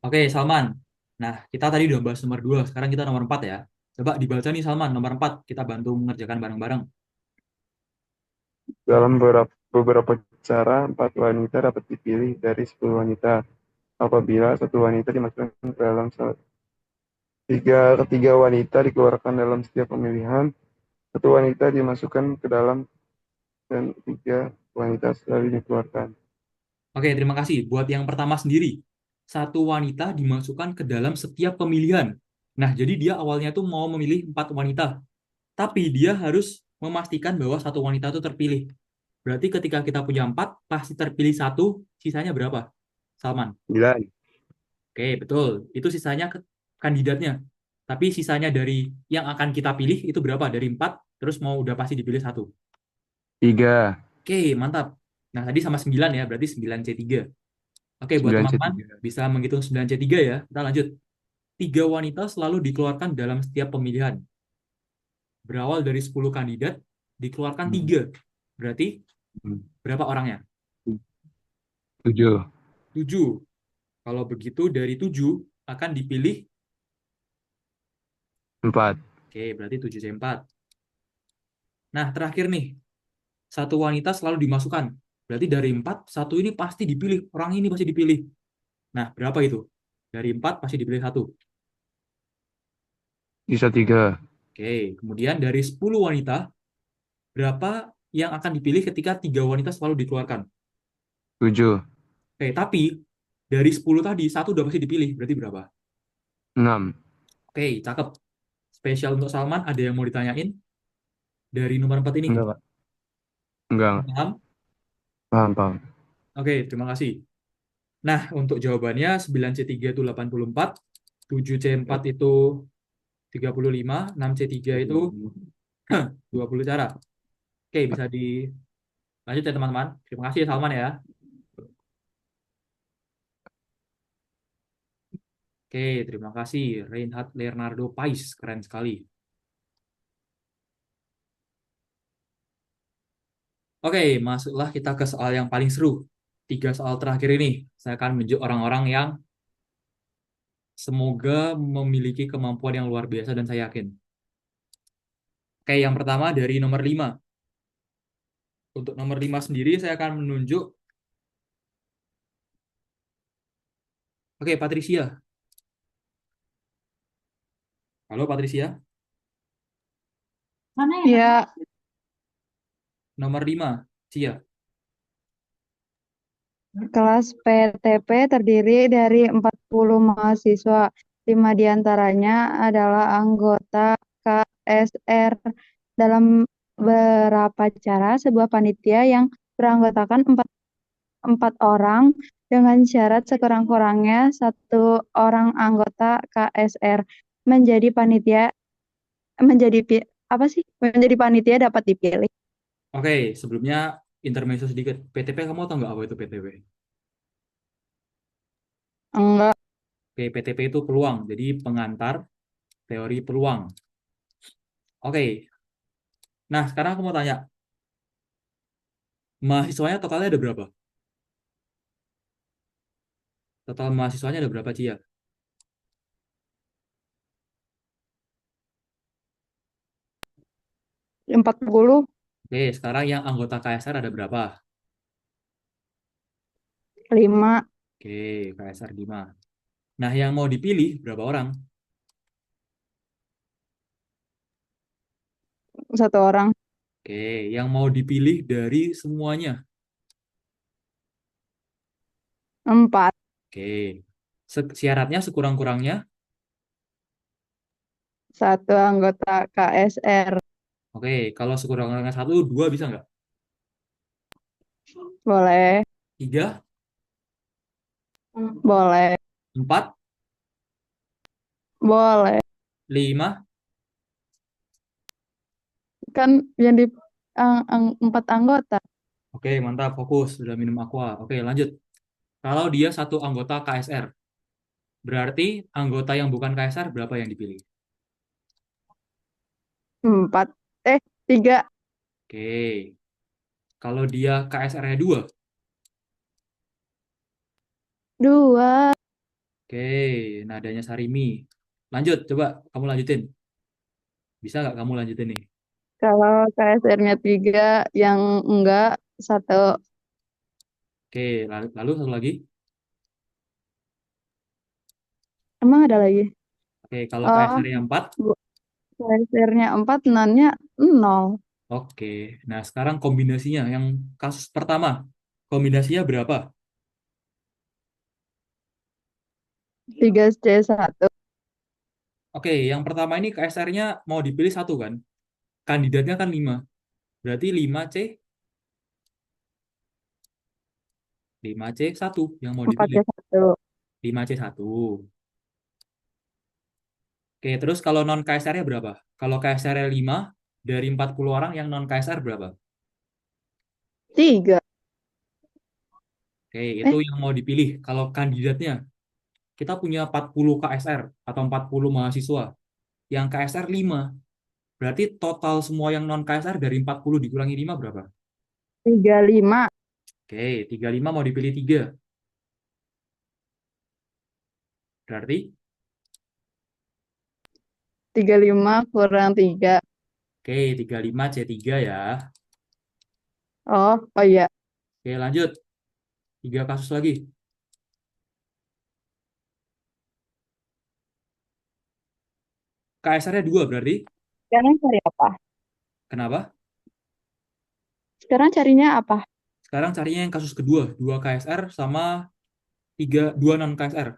Oke, Salman. Nah, kita tadi udah bahas nomor 2. Sekarang kita nomor 4 ya. Coba dibaca nih Salman, nomor 4. Kita bantu mengerjakan bareng-bareng. Dalam beberapa cara, 4 wanita dapat dipilih dari 10 wanita. Apabila satu wanita dimasukkan ke dalam ketiga wanita dikeluarkan dalam setiap pemilihan, satu wanita dimasukkan ke dalam dan 3 wanita selalu dikeluarkan. Oke, terima kasih. Buat yang pertama sendiri. Satu wanita dimasukkan ke dalam setiap pemilihan. Nah, jadi dia awalnya tuh mau memilih 4 wanita. Tapi dia harus memastikan bahwa satu wanita itu terpilih. Berarti ketika kita punya 4, pasti terpilih satu, sisanya berapa? Salman. 9. Oke, betul. Itu sisanya kandidatnya. Tapi sisanya dari yang akan kita pilih itu berapa? Dari 4, terus mau udah pasti dipilih satu. 3. Oke, mantap. Nah, tadi sama 9 ya, berarti 9C3. Oke, buat 9 teman-teman C3. bisa menghitung 9C3 ya. Kita lanjut. 3 wanita selalu dikeluarkan dalam setiap pemilihan. Berawal dari 10 kandidat, dikeluarkan 3. Berarti berapa orangnya? 7. 7. Kalau begitu dari 7 akan dipilih. 4. Oke, berarti 7C4. Nah, terakhir nih. Satu wanita selalu dimasukkan. Berarti dari 4, satu ini pasti dipilih. Orang ini pasti dipilih. Nah, berapa itu? Dari 4 pasti dipilih satu. Sisa 3. Oke, kemudian dari 10 wanita, berapa yang akan dipilih ketika 3 wanita selalu dikeluarkan? 7. Oke, tapi dari 10 tadi, satu udah pasti dipilih. Berarti berapa? 6. Oke, cakep. Spesial untuk Salman, ada yang mau ditanyain? Dari nomor 4 ini. Enggak, Pak. Enggak. Paham? Paham, paham. Oke, terima kasih. Nah, untuk jawabannya 9C3 itu 84, 7C4 itu 35, 6C3 itu 20 cara. Oke, bisa dilanjut ya teman-teman. Terima kasih ya Salman ya. Oke, terima kasih Reinhard Leonardo Pais, keren sekali. Oke, masuklah kita ke soal yang paling seru. 3 soal terakhir ini, saya akan menunjuk orang-orang yang semoga memiliki kemampuan yang luar biasa dan saya yakin. Oke, yang pertama dari nomor 5. Untuk nomor 5 sendiri, saya akan menunjuk. Oke, Patricia. Halo, Patricia. Mana ya? Ya, Nomor 5, Cia. kelas PTP terdiri dari 40 mahasiswa. 5 diantaranya adalah anggota KSR. Dalam beberapa cara, sebuah panitia yang beranggotakan 4 orang dengan syarat sekurang-kurangnya 1 orang anggota KSR menjadi panitia menjadi panitia dapat dipilih. Oke, sebelumnya intermezzo sedikit. PTP, kamu tahu nggak apa itu PTP? Enggak. Oke, PTP itu peluang. Jadi pengantar teori peluang. Oke. Nah, sekarang aku mau tanya. Mahasiswanya totalnya ada berapa? Total mahasiswanya ada berapa, Cia? 40. Oke, sekarang yang anggota KSR ada berapa? 5. Oke, KSR 5. Nah, yang mau dipilih berapa orang? 1 orang. Oke, yang mau dipilih dari semuanya? 4. Oke. Syaratnya sekurang-kurangnya? 1 anggota KSR. Oke, kalau sekurang-kurangnya 1, 2 bisa nggak? Boleh. 3, Boleh. 4, Boleh. 5. Kan yang di 4 anggota. Oke, mantap. Fokus. Sudah minum aqua. Oke, lanjut. Kalau dia satu anggota KSR, berarti anggota yang bukan KSR berapa yang dipilih? 4. 3. Oke. Kalau dia KSR-nya 2, 2. oke. Nadanya Sarimi. Lanjut, coba kamu lanjutin. Bisa nggak kamu lanjutin nih? Kalau KSR-nya 3, yang enggak 1. Oke, lalu satu lagi. Emang ada lagi? Oke, kalau Oh, KSR-nya 4, KSR-nya 4, non-nya 0. oke. Nah, sekarang kombinasinya. Yang kasus pertama, kombinasinya berapa? 3C1. Oke, yang pertama ini KSR-nya mau dipilih 1 kan? Kandidatnya kan 5. Berarti 5C 5C1 yang mau 4 dipilih. ya 1. 5C1. Oke, terus kalau non KSR-nya berapa? Kalau KSR-nya 5, dari 40 orang yang non KSR berapa? 3. Oke, itu Eh, yang mau dipilih. Kalau kandidatnya, kita punya 40 KSR atau 40 mahasiswa. Yang KSR 5. Berarti total semua yang non KSR dari 40 dikurangi 5 berapa? 35. Oke, 35 mau dipilih 3. Berarti, 35 kurang 3. oke, 35C3 ya. Oh iya. Oke, lanjut. 3 kasus lagi. KSR-nya 2 berarti. Sekarang cari apa? Kenapa? Sekarang carinya apa? Sekarang carinya yang kasus kedua. 2 KSR sama 2 non KSR.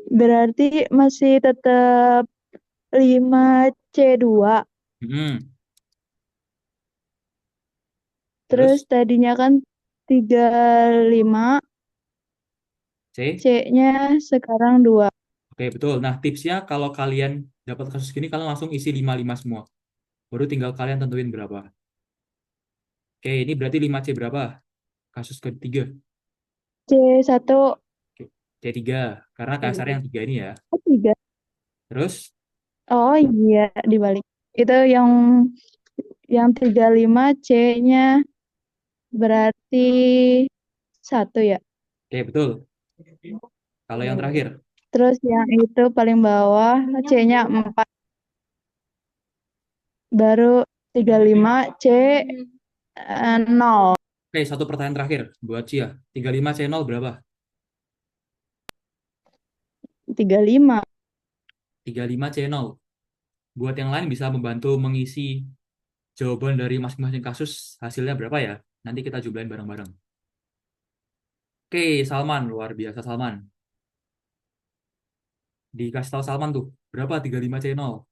Berarti masih tetap 5C2. Hmm. Terus Terus tadinya kan 35, C. C-nya sekarang 2. Oke, betul. Nah, tipsnya kalau kalian dapat kasus gini, kalian langsung isi 55 semua. Baru tinggal kalian tentuin berapa. Oke, ini berarti 5C berapa? Kasus ketiga. C1. Oke, C3. Karena KSR yang 3 ini ya. Oh, 3. Terus, Oh iya, dibalik. Itu yang 35 C-nya berarti 1 ya. oke, betul. Kalau yang terakhir. Terus yang itu paling bawah C-nya 4. Baru 35 C 0. Oke, satu pertanyaan terakhir buat Cia. 35C0 berapa? 35. 35C0. Buat yang lain bisa membantu mengisi jawaban dari masing-masing kasus, hasilnya berapa ya? Nanti kita jumlahin bareng-bareng. Oke, Salman. Luar biasa, Salman. Dikasih tahu Salman tuh. Berapa 35C0?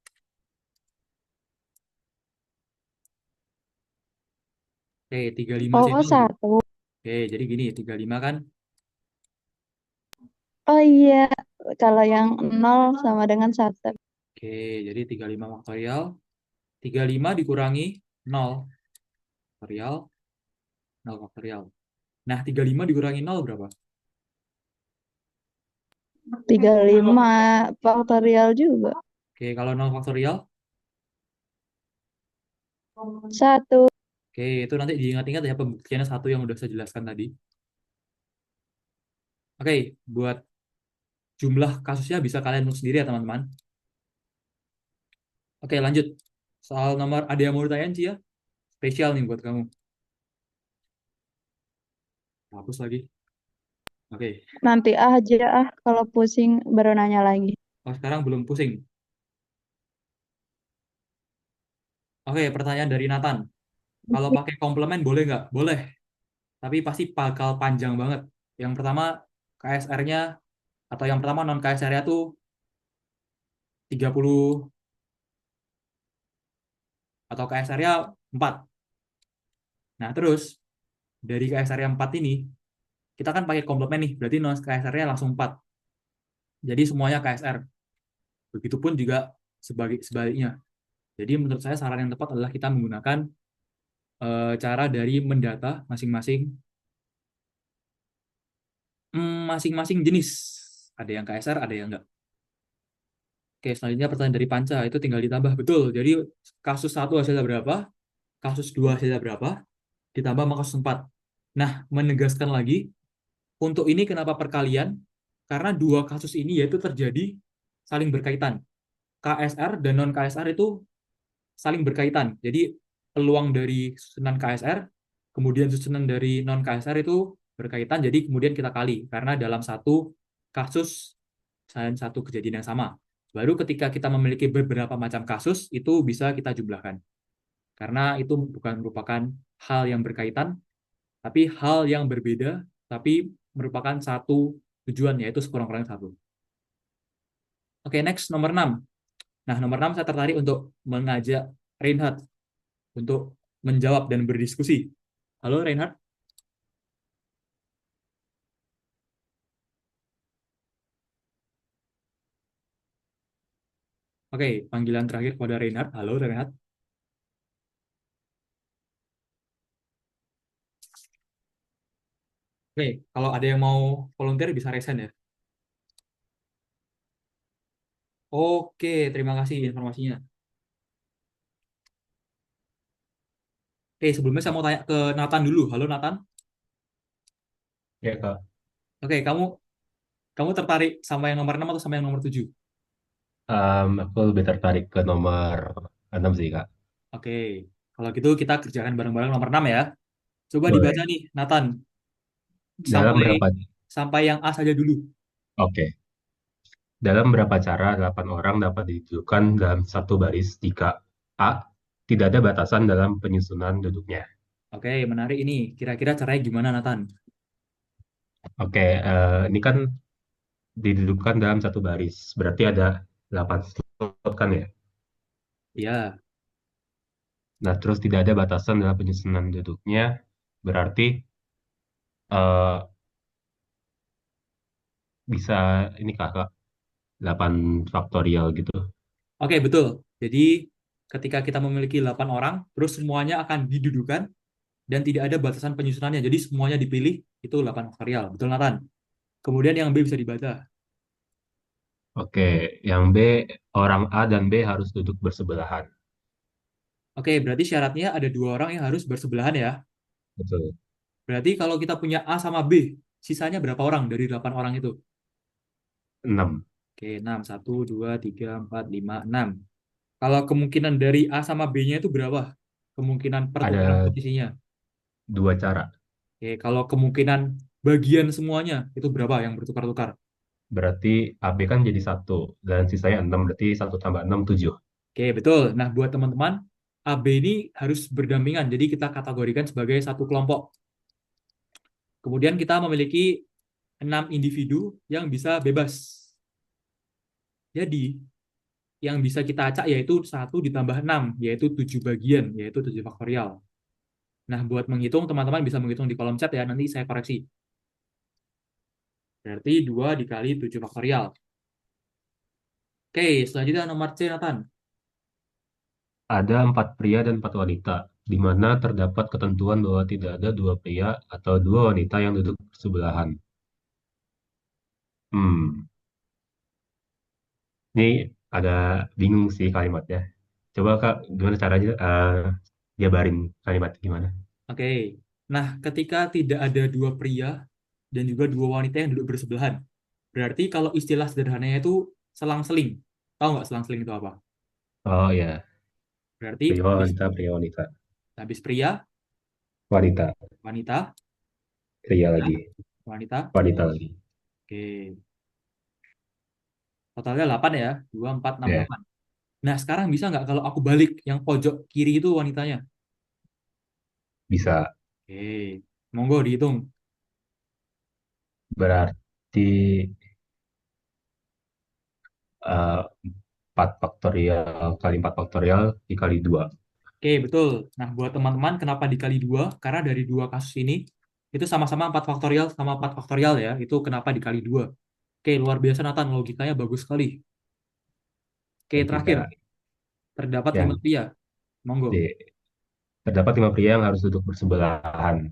Oke, Oh 35C0. 1. Oke, jadi gini, 35 kan? Oh iya, kalau yang 0 sama dengan 1. Oke, jadi 35 faktorial. 35 dikurangi 0 faktorial. 0 faktorial. Nah, 35 dikurangi 0 berapa? 35 faktorial juga. Oke, kalau 0 faktorial? 1. Oke, itu nanti diingat-ingat ya pembuktiannya 1 yang udah saya jelaskan tadi. Oke, buat jumlah kasusnya bisa kalian nulis sendiri ya teman-teman. Oke, lanjut. Soal nomor, ada yang mau ditanyain sih ya? Spesial nih buat kamu. Hapus lagi. Oke. Nanti aja kalau pusing baru nanya lagi. Oh, sekarang belum pusing. Oke, pertanyaan dari Nathan. Kalau pakai komplement boleh nggak? Boleh. Tapi pasti bakal panjang banget. Yang pertama, KSR-nya, atau yang pertama non KSR-nya tuh 30, atau KSR-nya 4. Nah, terus dari KSR-nya 4 ini, kita kan pakai komplement nih, berarti non KSR-nya langsung 4. Jadi semuanya KSR. Begitupun juga sebaliknya. Jadi menurut saya saran yang tepat adalah kita menggunakan cara dari mendata masing-masing jenis. Ada yang KSR, ada yang enggak. Oke, selanjutnya pertanyaan dari Panca, itu tinggal ditambah. Betul, jadi kasus 1 hasilnya berapa, kasus 2 hasilnya berapa, ditambah sama kasus 4. Nah, menegaskan lagi, untuk ini kenapa perkalian? Karena 2 kasus ini yaitu terjadi saling berkaitan. KSR dan non-KSR itu saling berkaitan. Jadi, peluang dari susunan KSR, kemudian susunan dari non-KSR itu berkaitan, jadi kemudian kita kali. Karena dalam satu kasus dan satu kejadian yang sama. Baru ketika kita memiliki beberapa macam kasus, itu bisa kita jumlahkan. Karena itu bukan merupakan hal yang berkaitan, tapi hal yang berbeda, tapi merupakan satu tujuan, yaitu sekurang-kurangnya satu. Oke, next, nomor 6. Nah, nomor 6 saya tertarik untuk mengajak Reinhard untuk menjawab dan berdiskusi. Halo, Reinhard. Oke, panggilan terakhir kepada Reinhard. Halo, Reinhard. Oke, kalau ada yang mau volunteer bisa resign ya. Oke, terima kasih informasinya. Oke, sebelumnya saya mau tanya ke Nathan dulu. Halo, Nathan. Ya, Kak. Oke, kamu kamu tertarik sama yang nomor 6 atau sama yang nomor 7? Aku lebih tertarik ke nomor 6 sih, Kak. Oke, kalau gitu kita kerjakan bareng-bareng nomor 6 ya. Coba dibaca Boleh. nih, Nathan. Dalam Sampai berapa? sampai yang A saja dulu. Oke. Dalam berapa cara 8 orang dapat didudukkan dalam satu baris jika A. Tidak ada batasan dalam penyusunan duduknya. Oke, menarik ini. Kira-kira caranya gimana, Nathan? Oke, ini kan didudukkan dalam satu baris. Berarti ada 8 slot kan ya? Ya, Nah, terus tidak ada batasan dalam penyusunan duduknya. Berarti eh, bisa ini kakak 8 faktorial gitu. oke betul. Jadi ketika kita memiliki 8 orang, terus semuanya akan didudukan dan tidak ada batasan penyusunannya. Jadi semuanya dipilih itu 8 faktorial. Betul, Nathan? Kemudian yang B bisa dibaca. Oke, yang B, orang A dan B harus duduk bersebelahan. Oke, berarti syaratnya ada dua orang yang harus bersebelahan ya. Betul. Berarti kalau kita punya A sama B, sisanya berapa orang dari 8 orang itu? 6. Oke, 6. 1, 2, 3, 4, 5, 6. Kalau kemungkinan dari A sama B-nya itu berapa? Kemungkinan pertukaran Ada posisinya. dua cara. Oke, kalau kemungkinan bagian semuanya itu berapa yang bertukar-tukar? Berarti AB kan jadi satu dan sisanya 6. Berarti satu tambah 6, 7. Oke, betul. Nah, buat teman-teman, AB ini harus berdampingan. Jadi kita kategorikan sebagai satu kelompok. Kemudian kita memiliki 6 individu yang bisa bebas. Jadi, yang bisa kita acak yaitu 1 ditambah 6, yaitu 7 bagian, yaitu 7 faktorial. Nah, buat menghitung, teman-teman bisa menghitung di kolom chat ya, nanti saya koreksi. Berarti 2 dikali 7 faktorial. Oke, selanjutnya nomor C, Nathan. Ada 4 pria dan 4 wanita, di mana terdapat ketentuan bahwa tidak ada 2 pria atau 2 wanita yang duduk bersebelahan. Hmm, ini ada bingung sih kalimatnya. Coba Kak, gimana caranya jabarin kalimat gimana? Oke, nah ketika tidak ada 2 pria dan juga 2 wanita yang duduk bersebelahan, berarti kalau istilah sederhananya itu selang-seling. Tahu nggak selang-seling itu apa? Oh ya, Berarti pria habis, wanita, pria wanita, habis pria, wanita, wanita, pria pria, lagi, wanita. wanita lagi. Oke, totalnya 8 ya. 2, 4, 6, Ya, 8. Nah, sekarang bisa nggak kalau aku balik yang pojok kiri itu wanitanya? bisa. Oke, monggo dihitung. Berarti 4 faktorial kali 4 faktorial dikali 2. Oke, betul. Nah, buat teman-teman, kenapa dikali 2? Karena dari dua kasus ini, itu sama-sama 4 faktorial sama 4 faktorial ya. Itu kenapa dikali 2. Oke, luar biasa Nathan. Logikanya bagus sekali. Oke, terakhir. Logika Terdapat 5 yang pria. Monggo. D. Terdapat 5 pria yang harus duduk bersebelahan.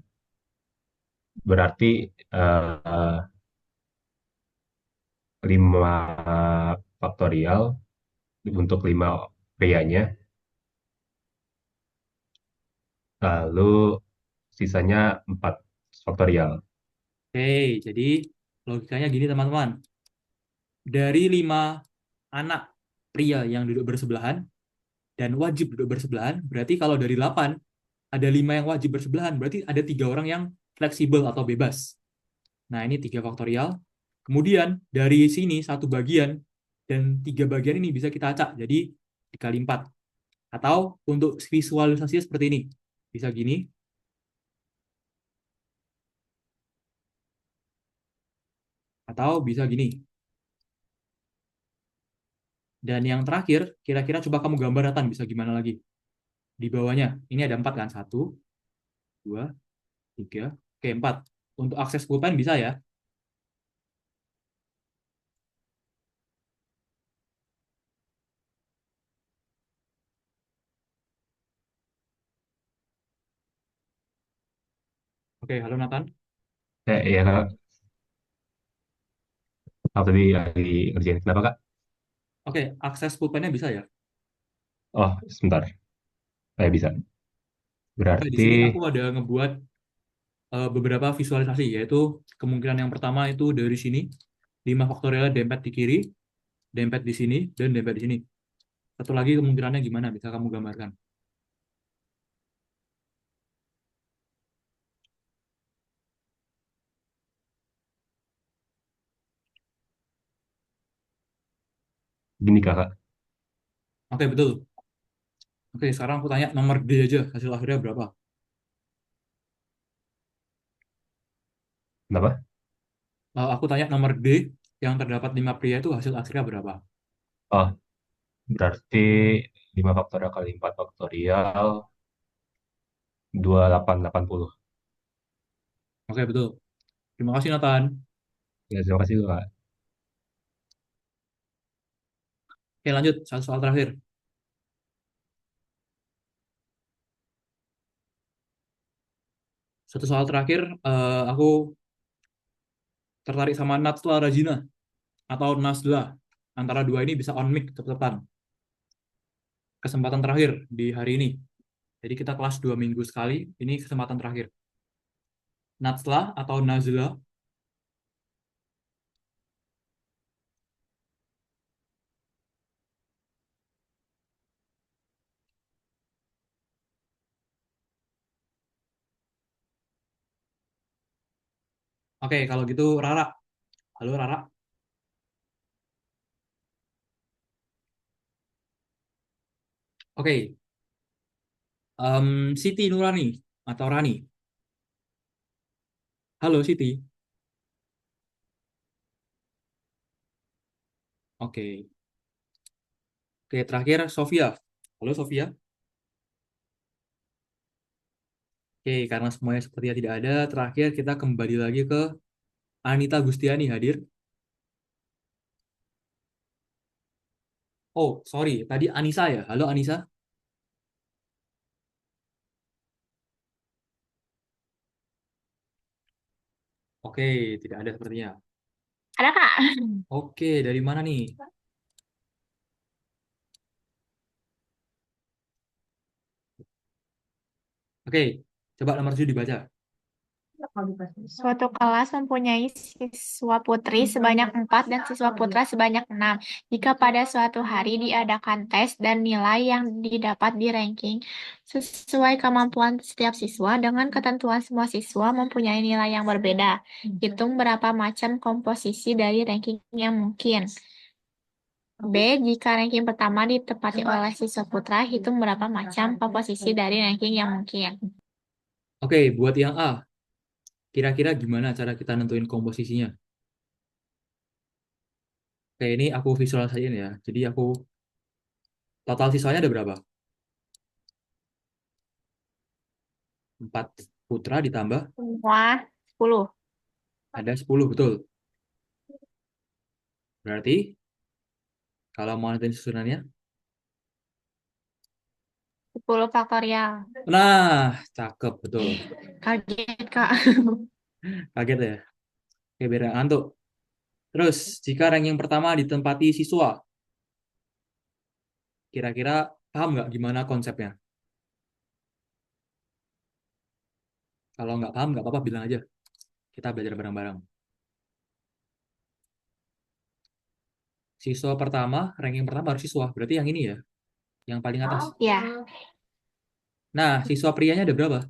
Berarti 5 faktorial untuk 5 prianya. Lalu sisanya 4 faktorial. Oke, jadi logikanya gini teman-teman. Dari 5 anak pria yang duduk bersebelahan, dan wajib duduk bersebelahan, berarti kalau dari 8, ada 5 yang wajib bersebelahan, berarti ada 3 orang yang fleksibel atau bebas. Nah, ini 3 faktorial. Kemudian dari sini satu bagian dan 3 bagian ini bisa kita acak. Jadi dikali 4. Atau untuk visualisasi seperti ini. Bisa gini. Atau bisa gini. Dan yang terakhir, kira-kira coba kamu gambar Nathan, bisa gimana lagi? Di bawahnya. Ini ada 4 kan? 1, 2, 3. Oke, 4. Untuk akses pulpen bisa ya. Oke, halo Nathan. Ya Kak, aku tadi lagi ngerjain. Kenapa Kak? Oke, akses pulpennya bisa ya? Oh, sebentar. Saya bisa. Oke, di Berarti, sini aku ada ngebuat beberapa visualisasi, yaitu kemungkinan yang pertama itu dari sini, 5 faktorial dempet di kiri, dempet di sini, dan dempet di sini. Satu lagi kemungkinannya gimana? Bisa kamu gambarkan? gini Kakak. Oke, betul. Oke, sekarang aku tanya nomor D aja, hasil akhirnya berapa? Kenapa? Aku tanya nomor D, yang terdapat 5 pria itu hasil akhirnya berapa? Oh, berarti 5 faktorial kali 4 faktorial 2880. Oke, betul. Terima kasih, Nathan. Ya, terima kasih Kak. Oke, lanjut. Satu soal terakhir. Satu soal terakhir, aku tertarik sama Natsla Rajina atau Nasdla. Antara dua ini bisa on mic tetap-tepan. Kesempatan terakhir di hari ini. Jadi kita kelas 2 minggu sekali. Ini kesempatan terakhir. Natsla atau Nazla. Oke, kalau gitu Rara. Halo Rara. Oke, Siti Nurani atau Rani. Halo Siti. Oke. Oke, terakhir Sofia. Halo Sofia. Oke, karena semuanya sepertinya tidak ada, terakhir kita kembali lagi ke Anita Gustiani hadir. Oh, sorry, tadi Anissa ya. Halo Anissa. Oke, tidak ada sepertinya. Ada Kak? Oke, dari mana nih? Oke, coba nomor 7 dibaca. Suatu kelas mempunyai siswa putri sebanyak 4 dan siswa putra sebanyak 6. Jika pada suatu hari diadakan tes dan nilai yang didapat di ranking sesuai kemampuan setiap siswa dengan ketentuan semua siswa mempunyai nilai yang berbeda. Hitung berapa macam komposisi dari ranking yang mungkin. B. Jika ranking pertama ditempati oleh siswa putra, hitung berapa macam komposisi dari ranking yang mungkin. Oke, buat yang A, kira-kira gimana cara kita nentuin komposisinya? Oke, ini aku visualisasiin ya. Jadi aku total siswanya ada berapa? 4 putra ditambah Semua 10. ada 10, betul. Berarti kalau mau nentuin susunannya, 10 faktorial. nah, cakep, betul. Kaget, Kak. Kaget ya? Oke, biar nggak ngantuk. Terus, jika ranking pertama ditempati siswa, kira-kira paham nggak gimana konsepnya? Kalau nggak paham, nggak apa-apa, bilang aja. Kita belajar bareng-bareng. Siswa pertama, ranking pertama harus siswa. Berarti yang ini ya, yang paling atas. Ya, Nah, siswa prianya ada berapa?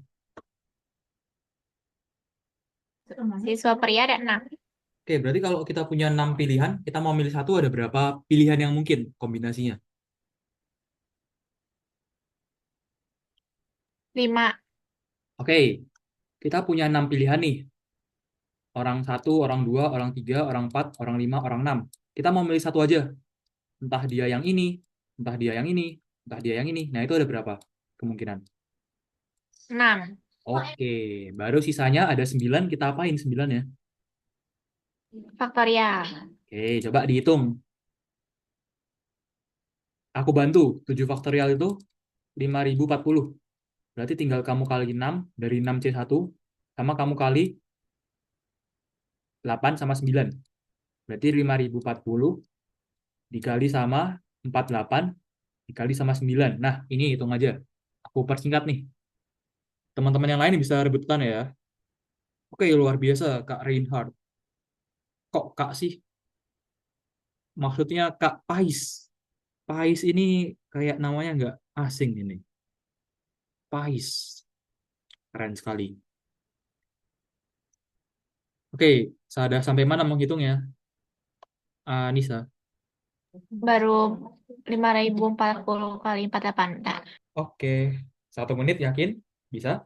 siswa pria ada 6. Oke, berarti kalau kita punya 6 pilihan, kita mau milih satu, ada berapa pilihan yang mungkin kombinasinya? 5. Oke, kita punya 6 pilihan nih. Orang satu, orang dua, orang tiga, orang empat, orang lima, orang enam. Kita mau milih satu aja. Entah dia yang ini, entah dia yang ini, entah dia yang ini. Nah, itu ada berapa kemungkinan? 6. Oke, baru sisanya ada 9. Kita apain 9 ya? Faktorial. Oke, coba dihitung. Aku bantu. 7 faktorial itu 5040. Berarti tinggal kamu kali 6 dari 6C1. sama kamu kali 8 sama 9. Berarti 5.040 dikali sama 48 dikali sama 9. Nah, ini hitung aja. Aku persingkat nih. Teman-teman yang lain bisa rebutan ya. Oke, luar biasa, Kak Reinhardt. Kok Kak sih? Maksudnya Kak Pais. Pais ini kayak namanya nggak asing ini. Pais. Keren sekali. Oke, sudah sampai mana menghitungnya? Nisa. Baru 5.040 kali 48. Nah, Oke, 1 menit yakin? Bisa?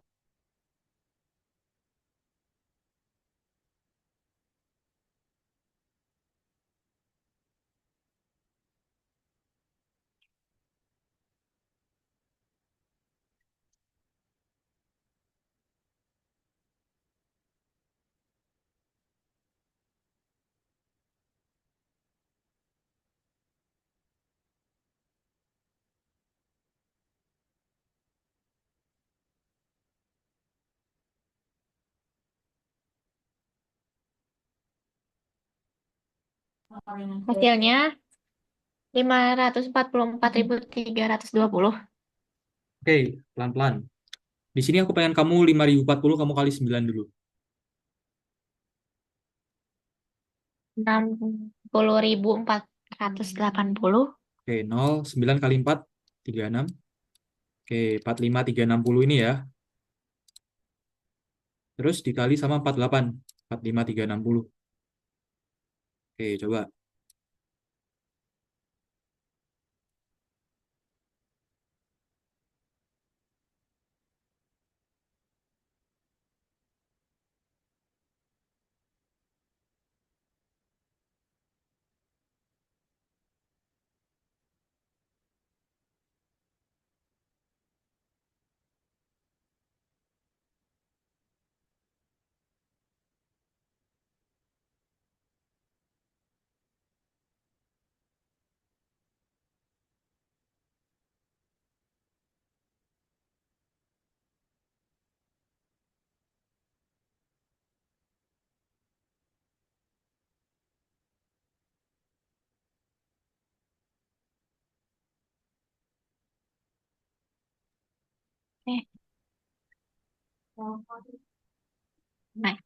hasilnya 544.320. Oke, pelan-pelan. Di sini aku pengen kamu 5.040 kamu kali 9 dulu. 60.480. Oke, 0, 9 kali 4, 36. Oke, 45.360 ini ya. Terus dikali sama 48, 45.360. Oke, coba. Eh, nah,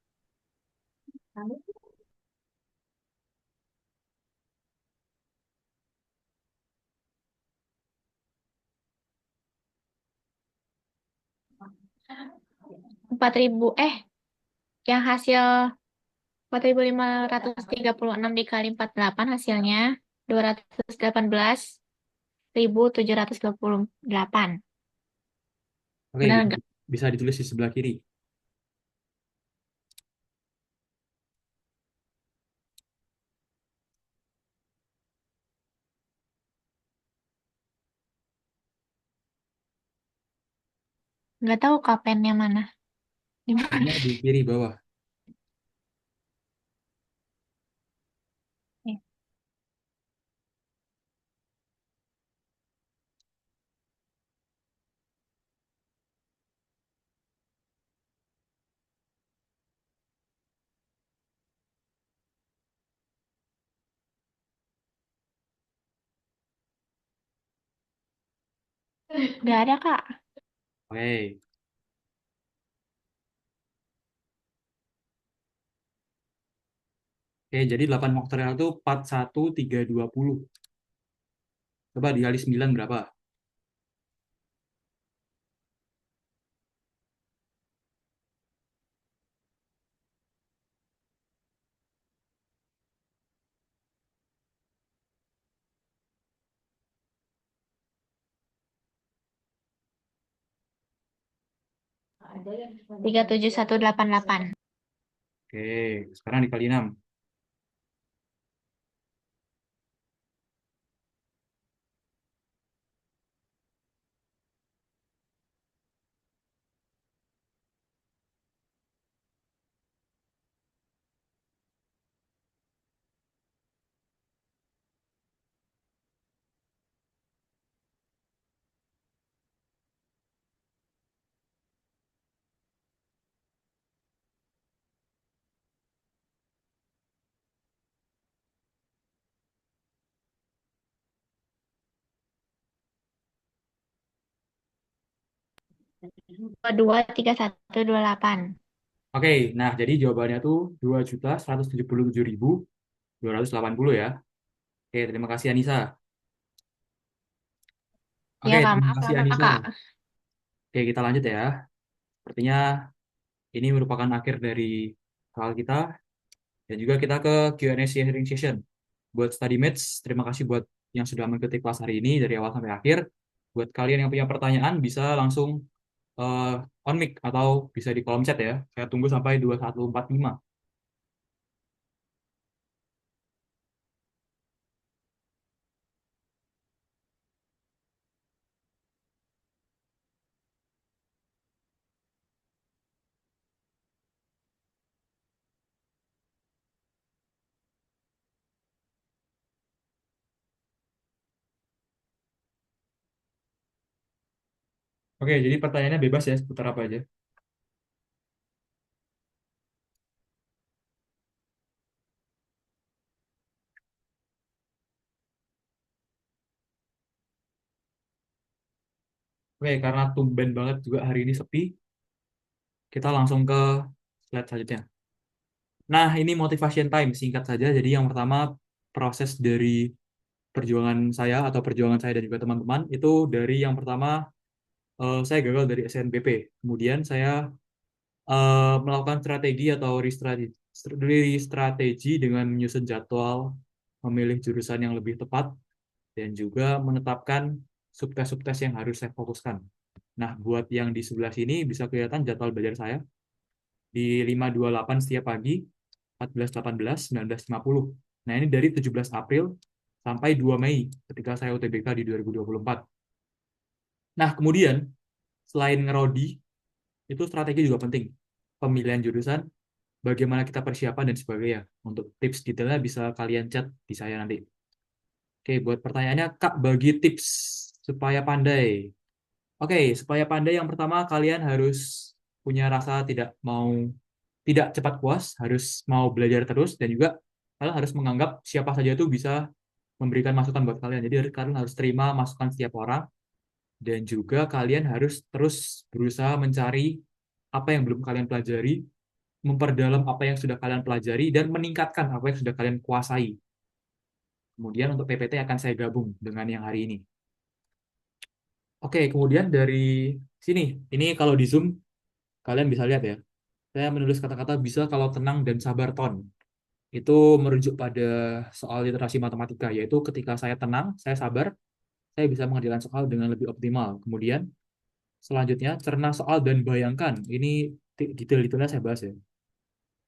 4.000, yang hasil 4.536 dikali 48 hasilnya 218.728. Oke, Benar bisa, nggak? bisa ditulis di sebelah kiri. Nggak tahu kapennya mana. Di mana? Ini di kiri bawah. Eh, Nggak ada, Kak. Oke. Oke, jadi 8 faktorial itu 41.320. Coba dikali 9 berapa? Tiga 37.188. Oke, sekarang dikali 6. 223128. Oke, nah jadi jawabannya tuh 2.177.280 ya. Oke, terima kasih Anissa. Ya, Oke, Kak, terima maaf kasih lama, Anissa. Kak. Oke, kita lanjut ya. Sepertinya ini merupakan akhir dari soal kita dan juga kita ke Q&A sharing session. Buat study mates, terima kasih buat yang sudah mengikuti kelas hari ini dari awal sampai akhir. Buat kalian yang punya pertanyaan bisa langsung on mic atau bisa di kolom chat ya. Saya tunggu sampai 2145. Oke, jadi pertanyaannya bebas ya, seputar apa aja. Oke, karena tumben banget juga hari ini sepi, kita langsung ke slide selanjutnya. Nah, ini motivation time, singkat saja. Jadi yang pertama, proses dari perjuangan saya atau perjuangan saya dan juga teman-teman, itu dari yang pertama, saya gagal dari SNBP. Kemudian saya melakukan strategi atau strategi dengan menyusun jadwal, memilih jurusan yang lebih tepat, dan juga menetapkan subtes-subtes yang harus saya fokuskan. Nah, buat yang di sebelah sini bisa kelihatan jadwal belajar saya di 528 setiap pagi, 14.18, 19.50. Nah, ini dari 17 April sampai 2 Mei ketika saya UTBK di 2024. Nah, kemudian selain ngerodi, itu strategi juga penting. Pemilihan jurusan, bagaimana kita persiapan dan sebagainya. Untuk tips detailnya bisa kalian chat di saya nanti. Oke, buat pertanyaannya, Kak, bagi tips supaya pandai. Oke, supaya pandai yang pertama kalian harus punya rasa tidak cepat puas, harus mau belajar terus dan juga kalian harus menganggap siapa saja itu bisa memberikan masukan buat kalian. Jadi kalian harus terima masukan setiap orang dan juga kalian harus terus berusaha mencari apa yang belum kalian pelajari, memperdalam apa yang sudah kalian pelajari dan meningkatkan apa yang sudah kalian kuasai. Kemudian untuk PPT akan saya gabung dengan yang hari ini. Oke, kemudian dari sini, ini kalau di Zoom kalian bisa lihat ya. Saya menulis kata-kata bisa kalau tenang dan sabar ton. Itu merujuk pada soal literasi matematika, yaitu ketika saya tenang, saya sabar, saya bisa mengerjakan soal dengan lebih optimal. Kemudian selanjutnya cerna soal dan bayangkan. Ini detail-detailnya saya bahas ya.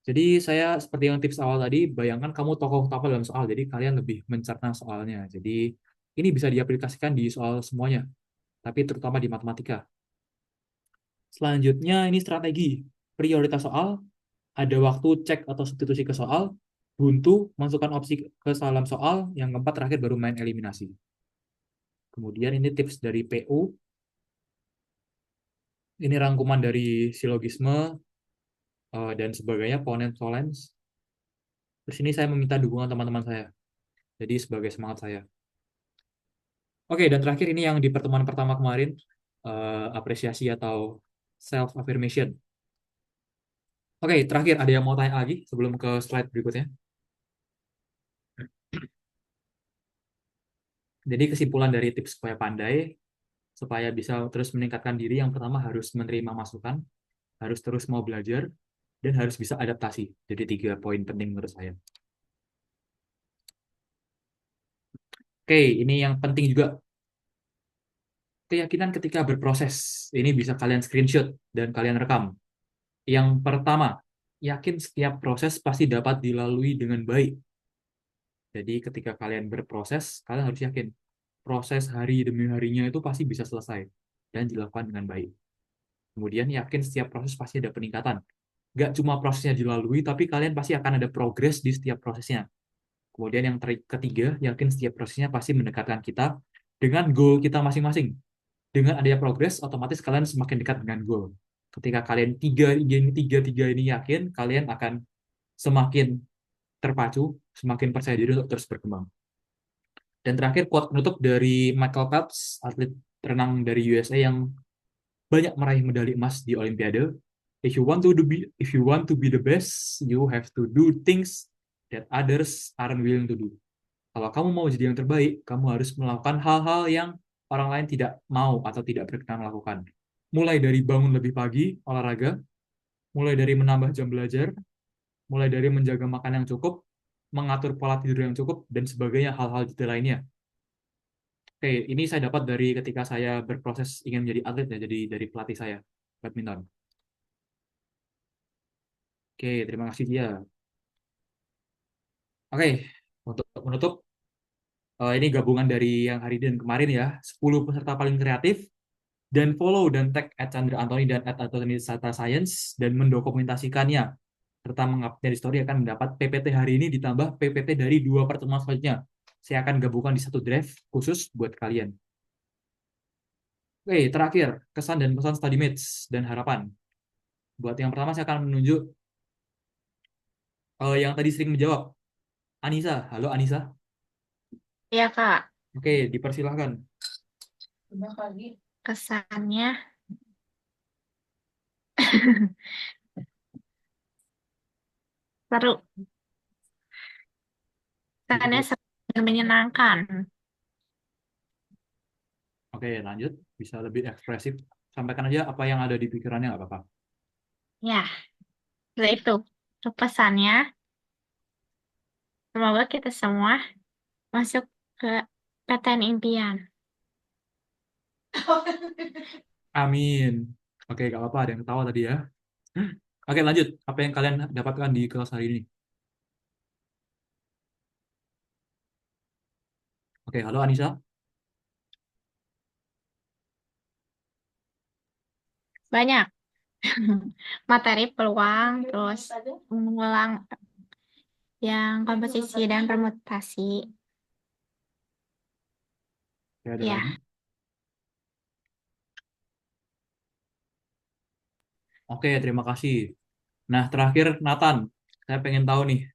Jadi saya seperti yang tips awal tadi, bayangkan kamu tokoh utama dalam soal, jadi kalian lebih mencerna soalnya. Jadi ini bisa diaplikasikan di soal semuanya, tapi terutama di matematika. Selanjutnya ini strategi. Prioritas soal, ada waktu cek atau substitusi ke soal, buntu, masukkan opsi ke dalam soal, yang keempat terakhir baru main eliminasi. Kemudian ini tips dari PU, ini rangkuman dari silogisme dan sebagainya, ponens solens. Terus ini saya meminta dukungan teman-teman saya, jadi sebagai semangat saya. Oke, dan terakhir ini yang di pertemuan pertama kemarin, apresiasi atau self affirmation. Oke, terakhir ada yang mau tanya lagi sebelum ke slide berikutnya? Jadi kesimpulan dari tips supaya pandai, supaya bisa terus meningkatkan diri, yang pertama harus menerima masukan, harus terus mau belajar, dan harus bisa adaptasi. Jadi 3 poin penting menurut saya. Oke, ini yang penting juga. Keyakinan ketika berproses. Ini bisa kalian screenshot dan kalian rekam. Yang pertama, yakin setiap proses pasti dapat dilalui dengan baik. Jadi ketika kalian berproses, kalian harus yakin proses hari demi harinya itu pasti bisa selesai dan dilakukan dengan baik. Kemudian yakin setiap proses pasti ada peningkatan. Gak cuma prosesnya dilalui, tapi kalian pasti akan ada progres di setiap prosesnya. Kemudian yang ketiga, yakin setiap prosesnya pasti mendekatkan kita dengan goal kita masing-masing. Dengan adanya progres, otomatis kalian semakin dekat dengan goal. Ketika kalian tiga ini yakin, kalian akan semakin terpacu, semakin percaya diri untuk terus berkembang. Dan terakhir, quote penutup dari Michael Phelps, atlet renang dari USA yang banyak meraih medali emas di Olimpiade. If you want to be the best, you have to do things that others aren't willing to do. Kalau kamu mau jadi yang terbaik, kamu harus melakukan hal-hal yang orang lain tidak mau atau tidak berkenan melakukan. Mulai dari bangun lebih pagi, olahraga, mulai dari menambah jam belajar, mulai dari menjaga makan yang cukup, mengatur pola tidur yang cukup, dan sebagainya hal-hal detail lainnya. Oke, ini saya dapat dari ketika saya berproses ingin menjadi atlet ya, jadi dari pelatih saya, badminton. Oke, terima kasih dia. Oke, untuk menutup, ini gabungan dari yang hari ini dan kemarin ya, 10 peserta paling kreatif, dan follow dan tag @chandra_anthony dan @anthony_science dan mendokumentasikannya serta mengupdate di story akan mendapat PPT hari ini ditambah PPT dari 2 pertemuan selanjutnya. Saya akan gabungkan di satu draft khusus buat kalian. Oke, terakhir, kesan dan pesan study mates dan harapan. Buat yang pertama saya akan menunjuk yang tadi sering menjawab. Anissa, halo Anissa. Iya, Kak. Oke, dipersilahkan. Kesannya seru. Kesannya seru dan menyenangkan. Oke, lanjut. Bisa lebih ekspresif. Sampaikan aja apa yang ada di pikirannya, nggak apa-apa. Ya, itu pesannya. Semoga kita semua masuk ke PTN impian. Amin. Oke, nggak apa-apa. Ada yang ketawa tadi ya. Oke, lanjut. Apa yang kalian dapatkan di kelas hari ini? Oke, halo Anissa. Banyak materi peluang, terus mengulang yang komposisi dan permutasi. Oke, ada Ya, lagi? Oke, terima kasih. Nah, terakhir Nathan. Saya pengen tahu nih,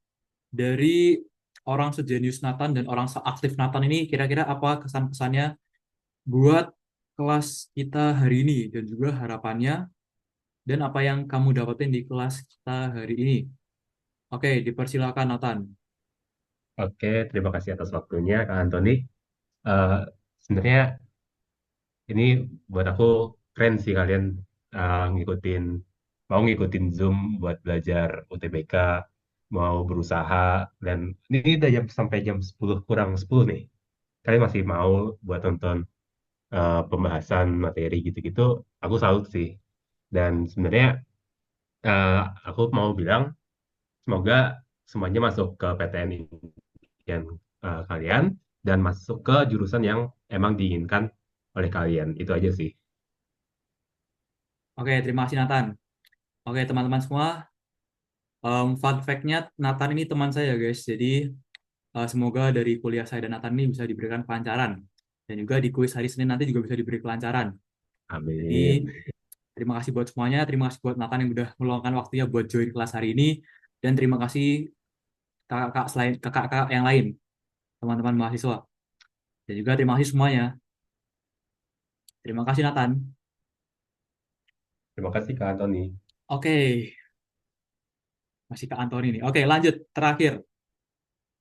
dari orang sejenius Nathan dan orang seaktif Nathan ini, kira-kira apa kesan-pesannya buat kelas kita hari ini dan juga harapannya dan apa yang kamu dapetin di kelas kita hari ini. Oke, dipersilakan Nathan. Oke, terima kasih atas waktunya, Kak Antoni. Eh, Sebenarnya ini buat aku keren sih kalian ngikutin, mau ngikutin Zoom buat belajar UTBK, mau berusaha, dan ini udah sampai jam 10 kurang 10 nih. Kalian masih mau buat nonton pembahasan materi gitu-gitu, aku salut sih. Dan sebenarnya eh, aku mau bilang, semoga semuanya masuk ke PTN impian kalian dan masuk ke jurusan yang emang diinginkan oleh kalian. Itu aja sih. Oke, terima kasih Nathan. Oke, teman-teman semua, fun fact-nya Nathan ini teman saya guys. Jadi semoga dari kuliah saya dan Nathan ini bisa diberikan kelancaran. Dan juga di kuis hari Senin nanti juga bisa diberi kelancaran. Jadi Amin. terima kasih buat semuanya. Terima kasih buat Nathan yang udah meluangkan waktunya buat join kelas hari ini. Dan terima kasih kakak-kakak yang lain, teman-teman mahasiswa. Dan juga terima kasih semuanya. Terima kasih Nathan. Terima kasih Kak Antoni. Oke, masih Kak Antoni nih. Oke, lanjut. Terakhir,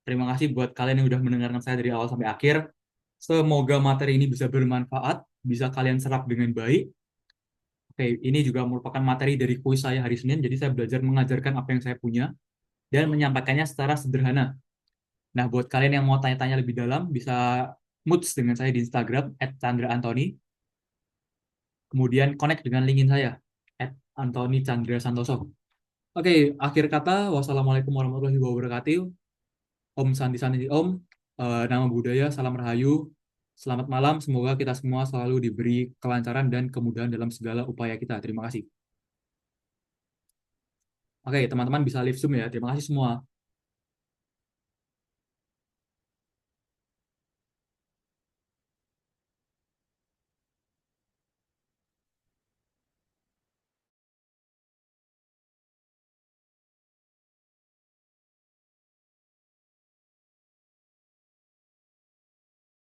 terima kasih buat kalian yang udah mendengarkan saya dari awal sampai akhir. Semoga materi ini bisa bermanfaat, bisa kalian serap dengan baik. Oke, ini juga merupakan materi dari kuis saya hari Senin, jadi saya belajar mengajarkan apa yang saya punya dan menyampaikannya secara sederhana. Nah, buat kalian yang mau tanya-tanya lebih dalam, bisa moods dengan saya di Instagram @chandraanthony. Kemudian connect dengan linkin saya @anthony_chandra_santoso. Oke, akhir kata, wassalamualaikum warahmatullahi wabarakatuh. Om Santi Santi Om, nama budaya, salam rahayu. Selamat malam, semoga kita semua selalu diberi kelancaran dan kemudahan dalam segala upaya kita. Terima kasih. Oke, teman-teman bisa live Zoom ya. Terima kasih semua.